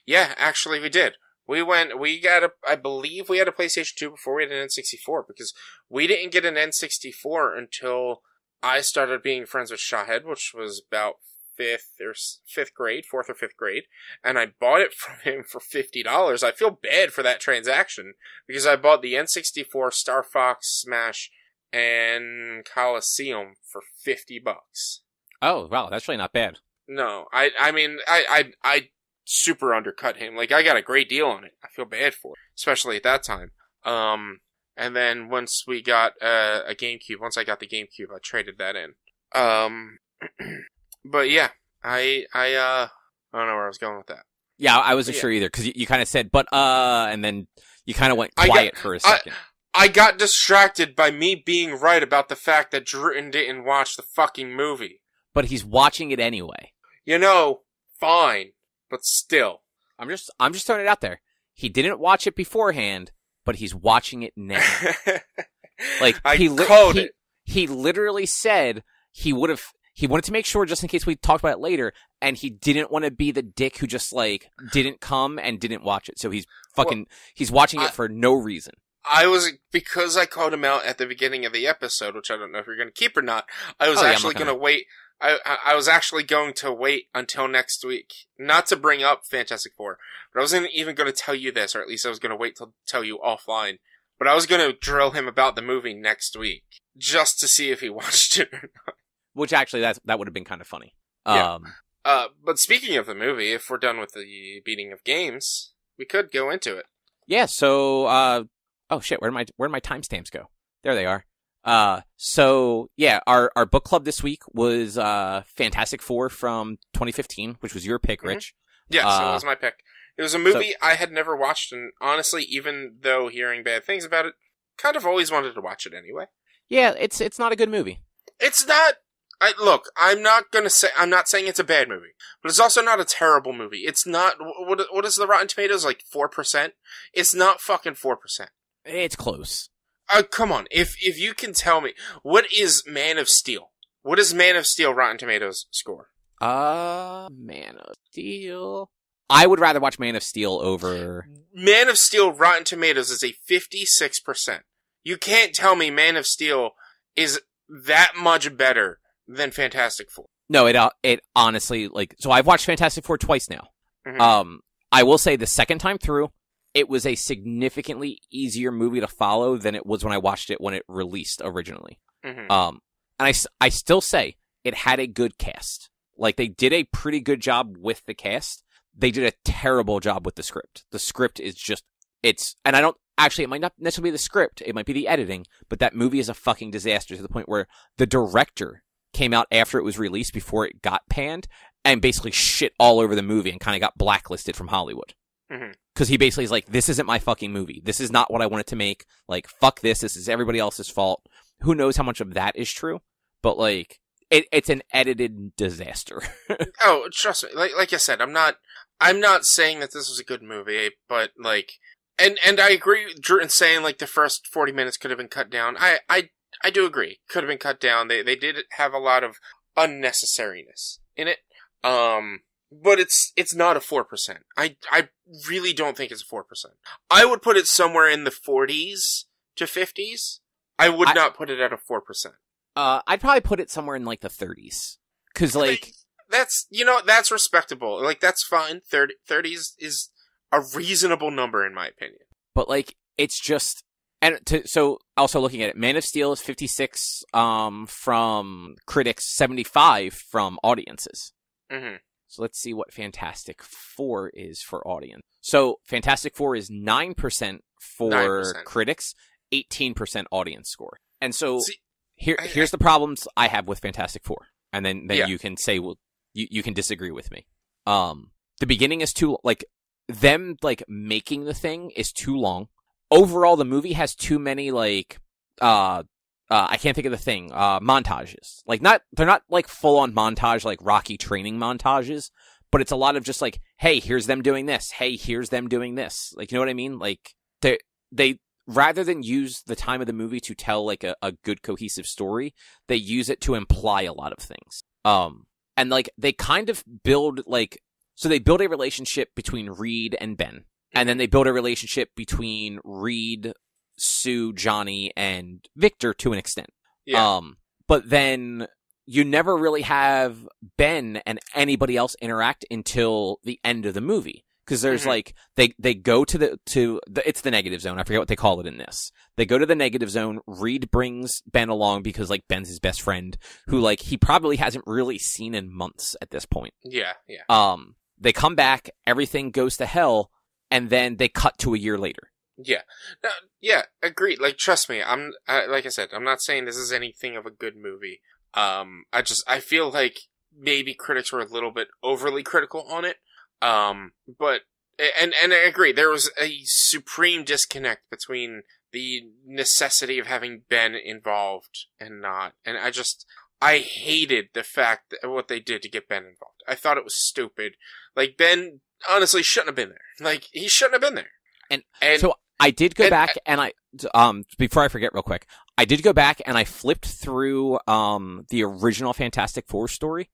yeah, actually we did. I believe we had a PlayStation 2 before we had an N64, because we didn't get an N64 until I started being friends with Shawhead, which was about 4th or 5th grade, and I bought it from him for $50. I feel bad for that transaction, because I bought the N64, Star Fox, Smash, and Coliseum for $50.
Oh, wow, that's really not bad.
No, I super undercut him. Like, I got a great deal on it. I feel bad for it, especially at that time. And then once we got a GameCube, once I got the GameCube, I traded that in. But yeah, I don't know where I was going with that.
Yeah, I wasn't sure either, because you kind of said, and then you kind of went quiet for a second.
I got distracted by me being right about the fact that Druten didn't watch the fucking movie.
But he's watching it anyway.
You know, fine. But still.
I'm just throwing it out there. He didn't watch it beforehand, but he's watching it now. Like, he literally said he wanted to make sure just in case we talked about it later, and he didn't want to be the dick who just like didn't come and didn't watch it. So he's watching it for no reason.
Because I called him out at the beginning of the episode, which I don't know if you're going to keep or not. I was actually going to wait. I was actually going to wait until next week, not to bring up Fantastic Four, but I wasn't even going to tell you this, or at least I was going to wait to tell you offline. But I was going to drill him about the movie next week, just to see if he watched it or not.
Which actually, that would have been kind of funny.
Yeah. But speaking of the movie, if we're done with the beating of games, we could go into it.
Yeah. So, oh shit, where'd my timestamps go? There they are. So yeah, our book club this week was Fantastic Four from 2015, which was your pick, Rich.
Yes, it was my pick. It was a movie I had never watched, and honestly, even though hearing bad things about it, kind of always wanted to watch it anyway. Yeah,
it's not a good movie.
It's not. I'm not saying it's a bad movie, but it's also not a terrible movie. It's not. What is the Rotten Tomatoes, like 4%? It's not fucking 4%.
It's close.
Come on. If you can tell me, what is Man of Steel? What is Man of Steel Rotten Tomatoes score?
Man of Steel. I would rather watch Man of Steel over...
Man of Steel Rotten Tomatoes is a 56%. You can't tell me Man of Steel is that much better than Fantastic Four.
No, it honestly, like... So I've watched Fantastic Four twice now.
Mm-hmm.
I will say the second time through, it was a significantly easier movie to follow than it was when I watched it when it released originally.
Mm-hmm.
And I still say it had a good cast. Like, they did a pretty good job with the cast. They did a terrible job with the script. The script is just, and actually, it might not necessarily be the script. It might be the editing, but that movie is a fucking disaster to the point where the director came out after it was released before it got panned and basically shit all over the movie and kind of got blacklisted from Hollywood. Because he basically is like, this isn't my fucking movie. This is not what I wanted to make. Like, fuck this. This is everybody else's fault. Who knows how much of that is true? But, like, it's an edited disaster.
Oh, trust me. Like I said, I'm not saying that this was a good movie, but, like, and I agree with Drew in saying, like, the first 40 minutes could have been cut down. I do agree. Could have been cut down. They did have a lot of unnecessariness in it. But it's not a 4%. I really don't think it's a 4%. I would put it somewhere in the 40s to 50s. I would not put it at a 4%.
I'd probably put it somewhere in like the 30s. Cause like,
that's respectable. Like, that's fine. 30s is a reasonable number in my opinion.
But like, it's just, so also looking at it, Man of Steel is 56, from critics, 75 from audiences.
Mm-hmm.
So let's see what Fantastic Four is for audience. So Fantastic Four is 9% for 9%. Critics, 18% audience score. And so here's the problems I have with Fantastic Four. And then you can say, well, you can disagree with me. The beginning is too, like, them, like, making the thing is too long. Overall, the movie has too many, like, I can't think of the thing, montages. Like, they're not, like, full-on montage, like, Rocky training montages, but it's a lot of just, like, hey, here's them doing this. Hey, here's them doing this. Like, you know what I mean? Like, they rather than use the time of the movie to tell, like, a good cohesive story, they use it to imply a lot of things. And, like, they kind of build, like, so they build a relationship between Reed and Ben, and then they build a relationship between Reed, Sue, Johnny, and Victor to an extent.
Yeah.
But then you never really have Ben and anybody else interact until the end of the movie. Because there's like, they go to the it's the negative zone. I forget what they call it in this. They go to the negative zone. Reed brings Ben along because, like, Ben's his best friend, who, like, he probably hasn't really seen in months at this point.
Yeah, yeah.
They come back, everything goes to hell, and then they cut to a year later.
Yeah. No, yeah, agreed. Like, trust me, like I said, I'm not saying this is anything of a good movie. I feel like maybe critics were a little bit overly critical on it. But I agree, there was a supreme disconnect between the necessity of having Ben involved and not. And I hated the fact that what they did to get Ben involved. I thought it was stupid. Like, Ben honestly shouldn't have been there. Like, he shouldn't have been there. And
so I did go back and before I forget real quick, I did go back and I flipped through, the original Fantastic Four story.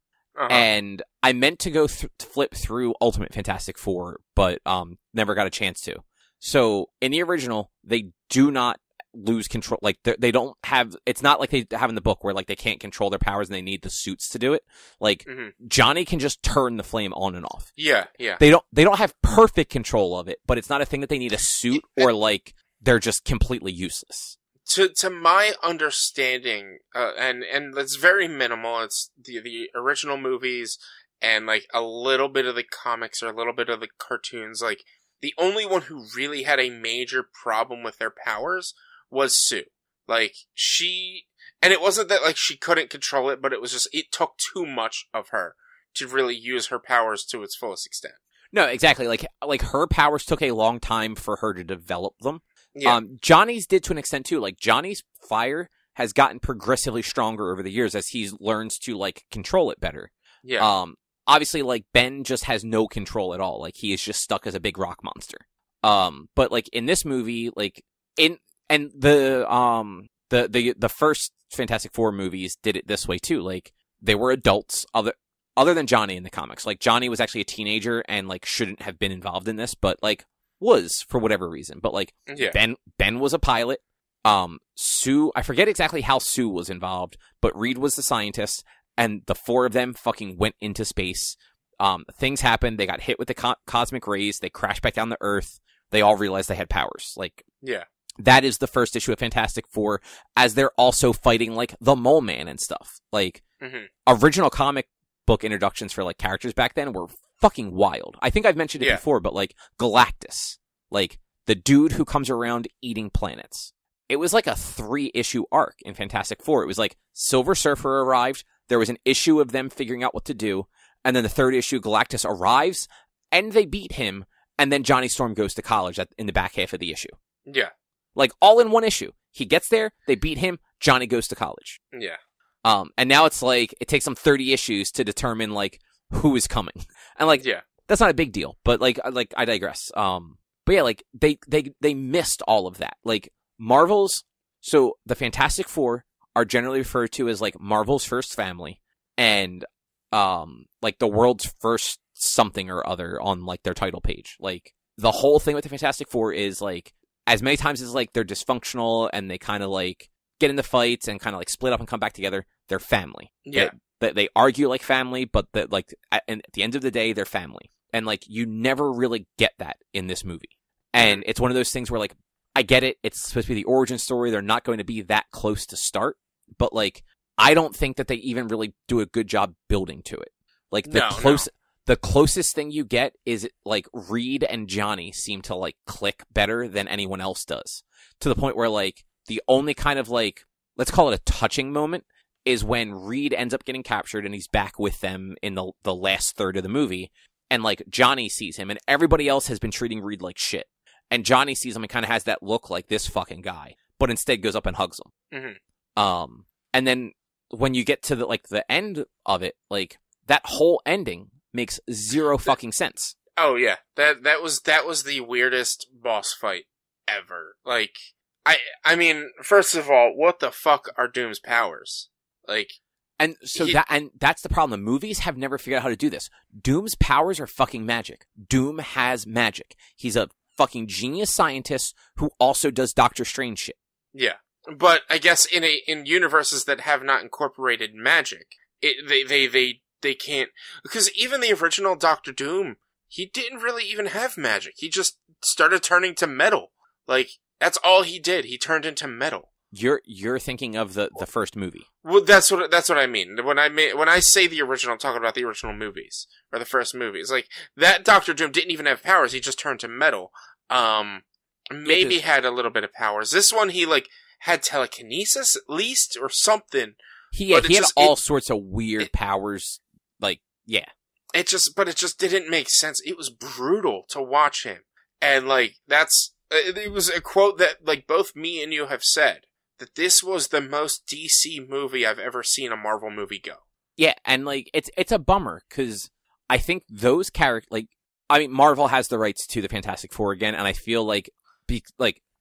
And I meant to go flip through Ultimate Fantastic Four, but never got a chance to. So in the original, they do not lose control. Like, they don't have. It's not like they have in the book where, like, they can't control their powers and they need the suits to do it. Like, Johnny can just turn the flame on and off.
Yeah, yeah.
They don't have perfect control of it, but it's not a thing that they need a suit or, like, they're just completely useless.
To my understanding, and it's very minimal. It's the original movies and, like, a little bit of the comics or a little bit of the cartoons. Like, the only one who really had a major problem with their powers was Sue. Like, and it wasn't that, like, she couldn't control it, but it was just, it took too much of her to really use her powers to its fullest extent.
No, exactly. Like her powers took a long time for her to develop them.
Yeah.
Johnny's did to an extent too. Like, Johnny's fire has gotten progressively stronger over the years as he learns to, like, control it better.
Yeah.
Obviously, like, Ben just has no control at all. Like, he is just stuck as a big rock monster. But, like, in this movie, like, the first Fantastic Four movies did it this way too. Like, they were adults other than Johnny in the comics. Like, Johnny was actually a teenager and, like, shouldn't have been involved in this, but, like, was for whatever reason. But, like,
yeah.
Ben was a pilot. Sue, I forget exactly how Sue was involved, but Reed was the scientist, and the four of them fucking went into space. Things happened. They got hit with the cosmic rays. They crashed back down to Earth. They all realized they had powers. Like,
yeah.
That is the first issue of Fantastic Four, as they're also fighting, like, the Mole Man and stuff. Like, original comic book introductions for, like, characters back then were fucking wild. I think I've mentioned it before, but, like, Galactus. Like, the dude who comes around eating planets. It was like a 3-issue arc in Fantastic Four. It was like Silver Surfer arrived, there was an issue of them figuring out what to do, and then the 3rd issue, Galactus arrives, and they beat him, and then Johnny Storm goes to college in the back half of the issue.
Yeah.
Like, all in one issue. He gets there, they beat him, Johnny goes to college.
Yeah.
And now it's like, it takes them 30 issues to determine, like, who is coming. And, like,
yeah.
That's not a big deal, but, like, I digress. But yeah, like, they missed all of that. Like, Marvel's, so the Fantastic Four are generally referred to as, like, Marvel's first family, and, like, the world's first something or other on, like, their title page. Like, the whole thing with the Fantastic Four is, like, as many times as, like, they're dysfunctional and they kind of, like, get into fights and kind of, like, split up and come back together, they're family.
Yeah.
They argue like family, but that, like, at the end of the day, they're family. And, like, you never really get that in this movie. And it's one of those things where, like, I get it. It's supposed to be the origin story. They're not going to be that close to start. But, like, I don't think that they even really do a good job building to it. Like, the closest thing you get is, like, Reed and Johnny seem to, like, click better than anyone else does. To the point where, like, the only kind of, like, let's call it a touching moment is when Reed ends up getting captured and he's back with them in the last third of the movie. And, like, Johnny sees him and everybody else has been treating Reed like shit. And Johnny sees him and kind of has that look like this fucking guy, but instead goes up and hugs him.
Mm-hmm.
And then when you get to the end of it, like, that whole ending makes zero fucking sense.
Oh yeah, that was the weirdest boss fight ever. Like, I mean, first of all, what the fuck are Doom's powers? Like,
and so that's the problem. The movies have never figured out how to do this. Doom's powers are fucking magic. Doom has magic. He's a fucking genius scientist who also does Doctor Strange shit.
Yeah, but I guess in universes that have not incorporated magic, they can't, because even the original Doctor Doom, he didn't really even have magic. He just started turning to metal. Like, that's all he did. He turned into metal.
You're thinking of the first movie.
Well, that's what I mean. When I say the original, I'm talking about the original movies or the first movies. Like, that Doctor Doom didn't even have powers. He just turned to metal. Maybe had a little bit of powers. This one, he, like, had telekinesis at least or something. He had all sorts of weird powers. Like, yeah. It just didn't make sense. It was brutal to watch him. And, like, it was a quote that, like, both me and you have said, that this was the most DC movie I've ever seen a Marvel movie go.
Yeah, and, like, it's a bummer, because I think those characters, like, I mean, Marvel has the rights to the Fantastic Four again, and I feel like,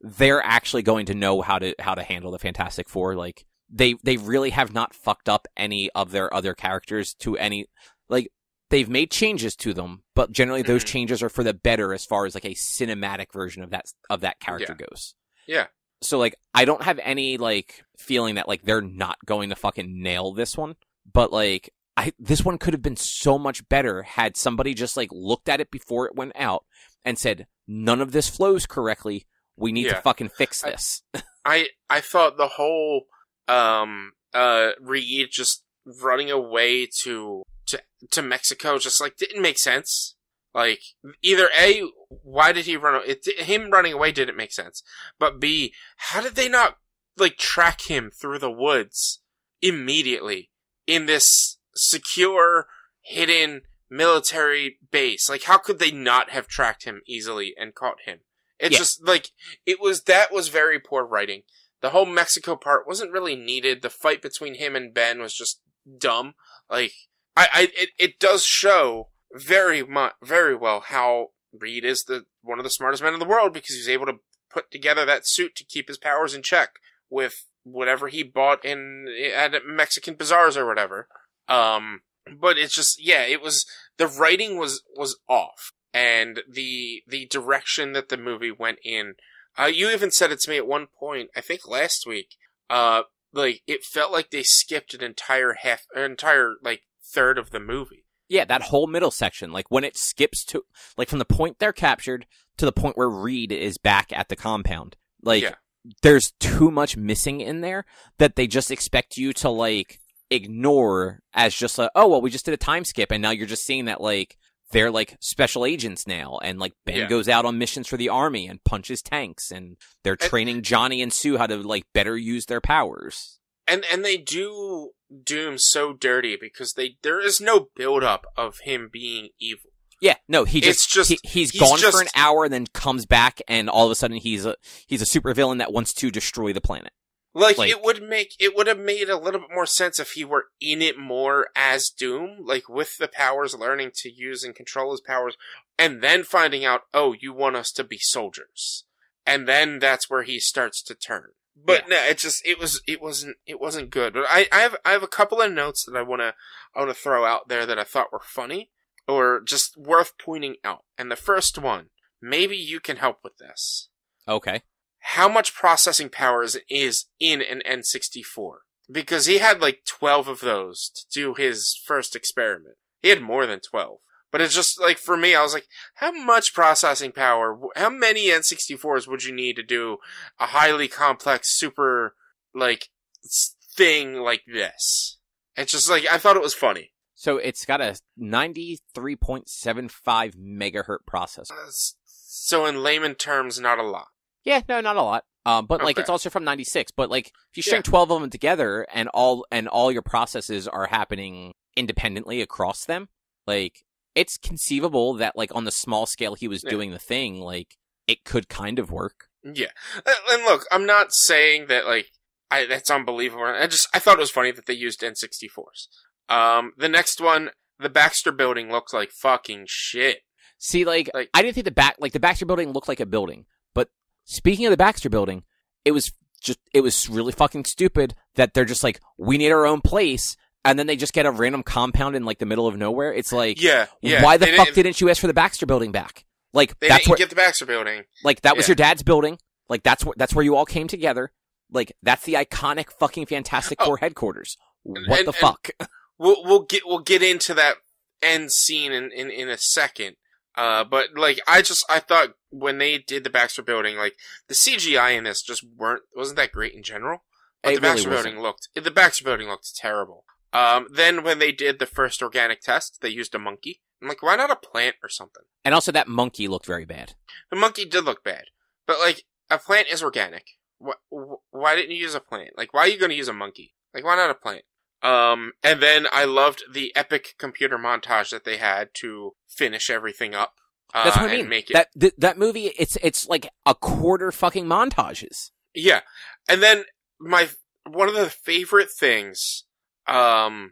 they're actually going to know how to handle the Fantastic Four. Like, they really have not fucked up any of their other characters to any, like, they've made changes to them, but generally those changes are for the better as far as, like, a cinematic version of that character goes.
Yeah.
So, like, I don't have any, like, feeling that, like, they're not going to fucking nail this one, but, like, this one could have been so much better had somebody just, like, looked at it before it went out and said, none of this flows correctly. We need to fucking fix this.
I thought the whole, Reed just running away to Mexico just, like, didn't make sense. Like, either A, why did he run away? Him running away didn't make sense. But B, how did they not, like, track him through the woods immediately in this secure, hidden military base? Like, how could they not have tracked him easily and caught him? It's just, like, that was very poor writing. The whole Mexico part wasn't really needed. The fight between him and Ben was just dumb. Like, it does show very well how Reed is one of the smartest men in the world, because he's able to put together that suit to keep his powers in check with whatever he bought at Mexican bazaars or whatever. But it's just, the writing was off, and the direction that the movie went in. You even said it to me at one point, I think last week. Like, it felt like they skipped an entire like third of the movie.
Yeah, that whole middle section, like, when it skips to, like, from the point they're captured to the point where Reed is back at the compound. Like, there's too much missing in there that they just expect you to, like, ignore as just like, oh, well, we just did a time skip, and now you're just seeing that, like, they're like special agents now, and like Ben goes out on missions for the army and punches tanks, and they're training Johnny and Sue how to like better use their powers.
And they do Doom so dirty because there is no build up of him being evil.
Yeah, no, he's gone for an hour and then comes back, and all of a sudden he's a supervillain that wants to destroy the planet.
Like it would have made a little bit more sense if he were in it more as Doom, like with the powers, learning to use and control his powers, and then finding out, oh, you want us to be soldiers, and then that's where he starts to turn. But no, it wasn't good. But I have a couple of notes that I wanna throw out there that I thought were funny or just worth pointing out. And the first one, maybe you can help with this.
Okay.
How much processing power is in an N64? Because he had like 12 of those to do his first experiment. He had more than 12. But it's just like, for me, I was like, how much processing power, how many N64s would you need to do a highly complex, super, like, thing like this? It's just like, I thought it was funny.
So it's got a 93.75 megahertz processor.
So in layman terms, not a lot.
Yeah, no, not a lot. But like, it's also from 96. But like, if you string 12 of them together and all your processes are happening independently across them, like, it's conceivable that, like, on the small scale he was doing the thing, like, it could kind of work.
Yeah. And look, I'm not saying that, like, that's unbelievable. I thought it was funny that they used N64s. The next one, the Baxter building looked like fucking shit.
See, like I didn't think the Baxter building looked like a building. But speaking of the Baxter building, it was really fucking stupid that they're just like, we need our own place. And then they just get a random compound in like the middle of nowhere. It's like, why the fuck didn't you ask for the Baxter building back? Like,
they didn't get the Baxter building.
Like, that was your dad's building. Like, that's where you all came together. Like, that's the iconic fucking Fantastic Four headquarters. What the fuck?
We'll get into that end scene in a second. But like, I thought when they did the Baxter building, like, the CGI in this just wasn't that great in general. But the Baxter building looked terrible. Then when they did the first organic test, they used a monkey. I'm like, why not a plant or something?
And also that monkey looked very bad.
The monkey did look bad. But like, a plant is organic. Why didn't you use a plant? Like, why are you going to use a monkey? Like, why not a plant? And then I loved the epic computer montage that they had to finish everything up.
That's what I mean.
Make it...
That movie, it's like a quarter fucking montages.
Yeah. And then one of the favorite things, for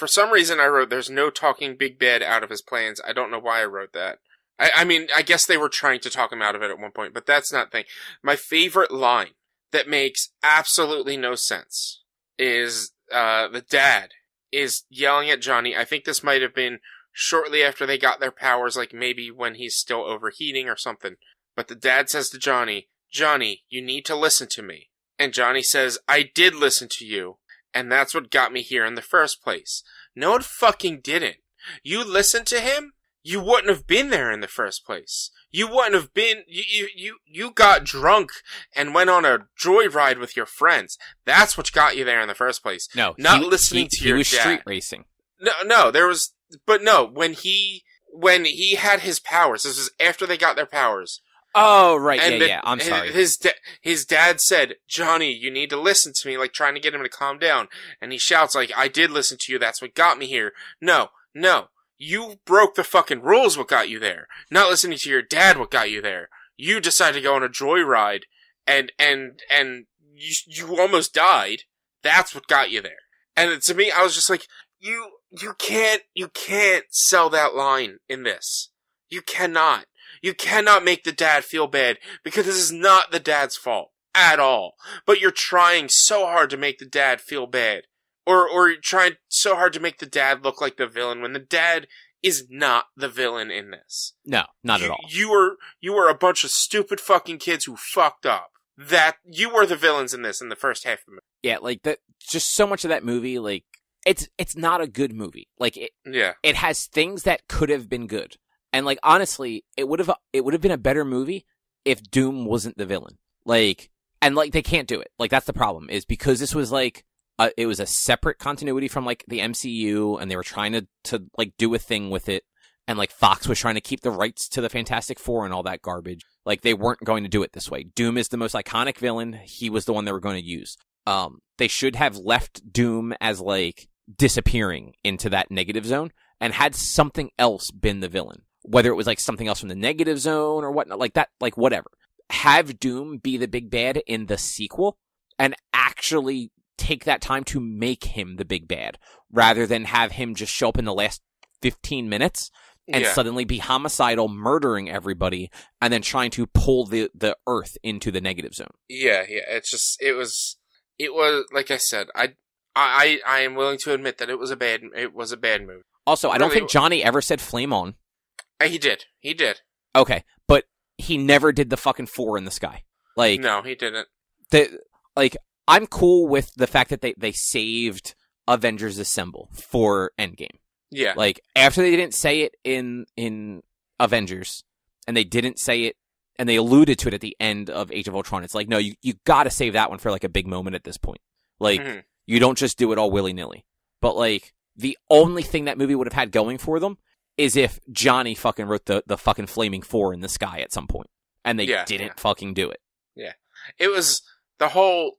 some reason I wrote, there's no talking Big Bad out of his plans. I don't know why I wrote that. I mean, I guess they were trying to talk him out of it at one point, but that's not the thing. My favorite line that makes absolutely no sense is, the dad is yelling at Johnny. I think this might have been shortly after they got their powers, like maybe when he's still overheating or something. But the dad says to Johnny, Johnny, you need to listen to me. And Johnny says, I did listen to you. And that's what got me here in the first place. No, it fucking didn't. You listened to him? You wouldn't have been there in the first place. You wouldn't have been, you got drunk and went on a joyride with your friends. That's what got you there in the first place.
No,
not listening to your dad.
He was street racing.
When he had his powers, this was after they got their powers.
Oh, right, yeah, I'm sorry.
His dad said, Johnny, you need to listen to me, like trying to get him to calm down. And he shouts like, I did listen to you, that's what got me here. No. You broke the fucking rules what got you there. Not listening to your dad what got you there. You decided to go on a joyride and you almost died. That's what got you there. And to me, I was just like, you can't sell that line in this. You cannot. You cannot make the dad feel bad because this is not the dad's fault at all. But you're trying so hard to make the dad feel bad. Or you're trying so hard to make the dad look like the villain when the dad is not the villain in this.
No, not at all.
You were a bunch of stupid fucking kids who fucked up. That you were the villains in this in the first half of the movie.
Yeah, like that. Just so much of that movie, like it's not a good movie. Like it has things that could have been good. And like honestly, it would have been a better movie if Doom wasn't the villain. Like, and like they can't do it. Like that's the problem, is because this was like it was a separate continuity from like the MCU, and they were trying to like do a thing with it. and like Fox was trying to keep the rights to the Fantastic Four and all that garbage. Like they weren't going to do it this way. Doom is the most iconic villain. He was the one they were going to use. They should have left Doom as like disappearing into that negative zone and had something else been the villain. Whether it was like something else from the negative zone or whatnot, like that, like whatever. Have Doom be the big bad in the sequel and actually take that time to make him the big bad rather than have him just show up in the last 15 minutes and suddenly be homicidal, murdering everybody, and then trying to pull the Earth into the negative zone.
Yeah. It was like I said, I am willing to admit that it was a bad movie.
Also, I don't think Johnny ever said flame on.
He did.
Okay, but he never did the fucking 4 in the sky. Like,
no, he didn't.
I'm cool with the fact that they saved Avengers Assemble for Endgame.
Yeah.
Like, after they didn't say it in Avengers, and they didn't say it, and they alluded to it at the end of Age of Ultron, it's like, no, you gotta save that one for, like, a big moment at this point. Like, you don't just do it all willy-nilly. But, like, the only thing that movie would have had going for them is if Johnny fucking wrote the fucking flaming 4 in the sky at some point. And they didn't fucking do it. Yeah.
It was the whole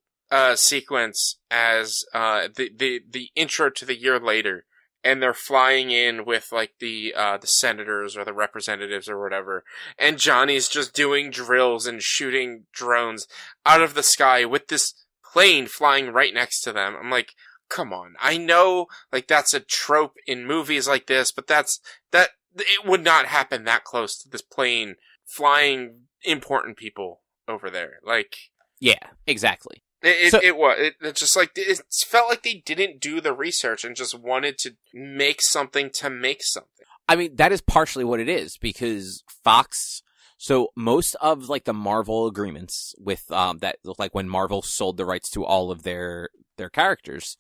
sequence as the intro to the year later, and they're flying in with like the senators or the representatives or whatever, and Johnny's just doing drills and shooting drones out of the sky with this plane flying right next to them. I'm like, come on. I know like that's a trope in movies like this, but that it would not happen that close to this plane flying important people over there. Like,
yeah, exactly.
It just like, it felt like they didn't do the research and just wanted to make something to make something.
I mean, that is partially what it is, because Fox, so most of like the Marvel agreements with, that, like when Marvel sold the rights to all of their characters,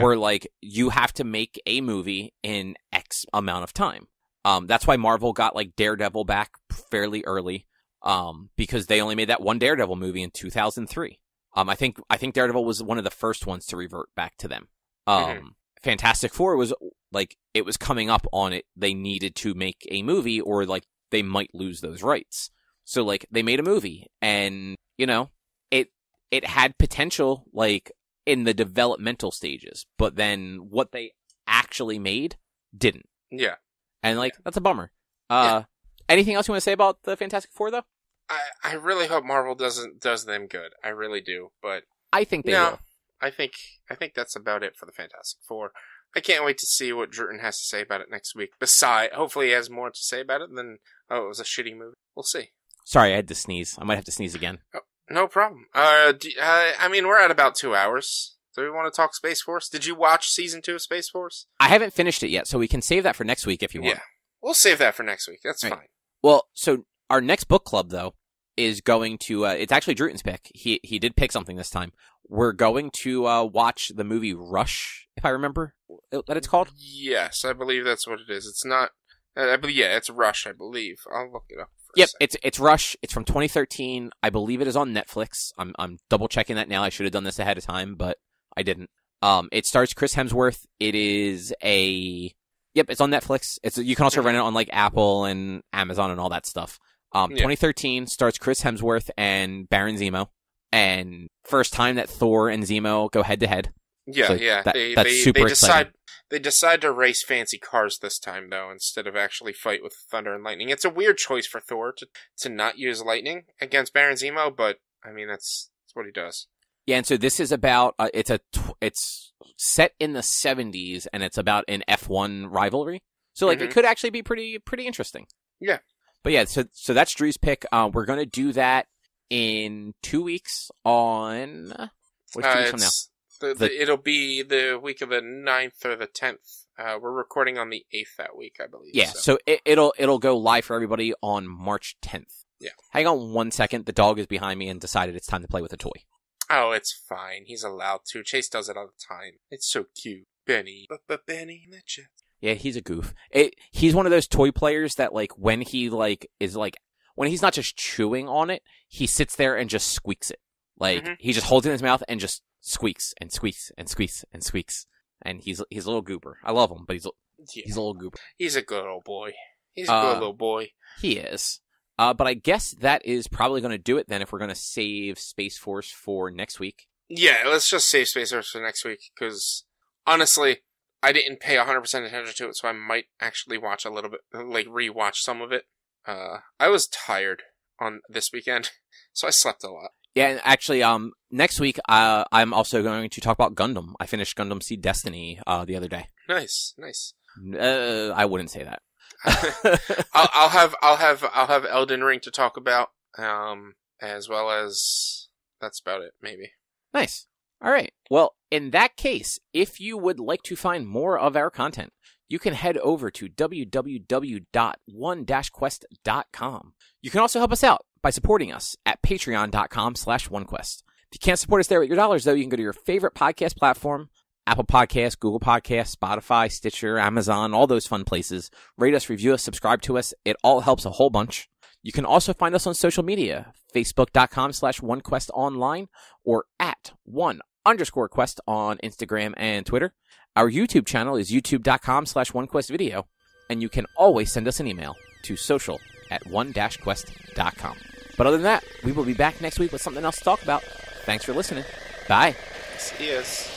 were like, you have to make a movie in X amount of time. That's why Marvel got like Daredevil back fairly early, because they only made that one Daredevil movie in 2003. I think Daredevil was one of the first ones to revert back to them. Fantastic Four was like, it was coming up on it. They needed to make a movie or like they might lose those rights. So like they made a movie, and you know, it had potential like in the developmental stages, but then what they actually made didn't.
Yeah.
And like, that's a bummer. Anything else you want to say about the Fantastic Four though?
I really hope Marvel does them good. I really do, but
I think they will.
I think that's about it for the Fantastic Four. I can't wait to see what Druten has to say about it next week. Besides, hopefully he has more to say about it than, it was a shitty movie. We'll see.
Sorry, I had to sneeze. I might have to sneeze again.
Oh, no problem. I mean, we're at about 2 hours. Do we want to talk Space Force? Did you watch season 2 of Space Force?
I haven't finished it yet, so we can save that for next week if you want.
Yeah, we'll save that for next week. That's fine.
Well, so our next book club, though, is going to, it's actually Druten's pick. He did pick something this time. We're going to watch the movie Rush, if I remember that it's called.
Yes, I believe that's what it is. It's not, I believe, it's Rush, I believe. I'll look it up.
Yep, it's Rush. It's from 2013. I believe it is on Netflix. I'm double checking that now. I should have done this ahead of time, but I didn't. It stars Chris Hemsworth. It is it's on Netflix. You can also rent it on like Apple and Amazon and all that stuff. 2013 stars Chris Hemsworth and Baron Zemo, and first time that Thor and Zemo go head to head.
Yeah,
so
yeah.
That's super exciting.
They decide to race fancy cars this time, though, instead of actually fight with thunder and lightning. It's a weird choice for Thor to not use lightning against Baron Zemo, but I mean that's what he does.
Yeah, and so this is about it's set in the 70s, and it's about an F1 rivalry. So like it could actually be pretty interesting.
Yeah.
But yeah, so that's Drew's pick. We're gonna do that in 2 weeks on which 2 weeks from now?
It'll be the week of the 9th or the 10th. We're recording on the 8th that week, I believe.
Yeah, so it'll go live for everybody on March 10th.
Yeah.
Hang on 1 second. The dog is behind me and decided it's time to play with a toy.
Oh, it's fine. He's allowed to. Chase does it all the time. It's so cute. Benny. But Benny in the chat.
Yeah, he's a goof. He's one of those toy players that like when he like is like when he's not just chewing on it, he sits there and just squeaks it. Like he just holds it in his mouth and just squeaks and squeaks and squeaks and squeaks. And he's a little goober. I love him, but he's a little goober.
He's a good old boy. He's a good little boy.
He is. But I guess that is probably going to do it then if we're going to save Space Force for next week.
Yeah, let's just save Space Force for next week, because honestly, I didn't pay 100% attention to it, so I might actually watch a little bit, like rewatch some of it. I was tired on this weekend, so I slept a lot.
Yeah, and actually, next week, I'm also going to talk about Gundam. I finished Gundam Seed Destiny the other day.
Nice.
I wouldn't say that.
I'll have Elden Ring to talk about, as well as that's about it, maybe.
Nice. All right. Well, in that case, if you would like to find more of our content, you can head over to www.one-quest.com. You can also help us out by supporting us at patreon.com/onequest. If you can't support us there with your dollars, though, you can go to your favorite podcast platform, Apple Podcasts, Google Podcasts, Spotify, Stitcher, Amazon, all those fun places. Rate us, review us, subscribe to us. It all helps a whole bunch. You can also find us on social media, facebook.com/onequestonline or at @1_quest on Instagram and Twitter. Our YouTube channel is youtube.com/onequestvideo. And you can always send us an email to social@one-quest.com. But other than that, we will be back next week with something else to talk about. Thanks for listening. Bye.
See yous.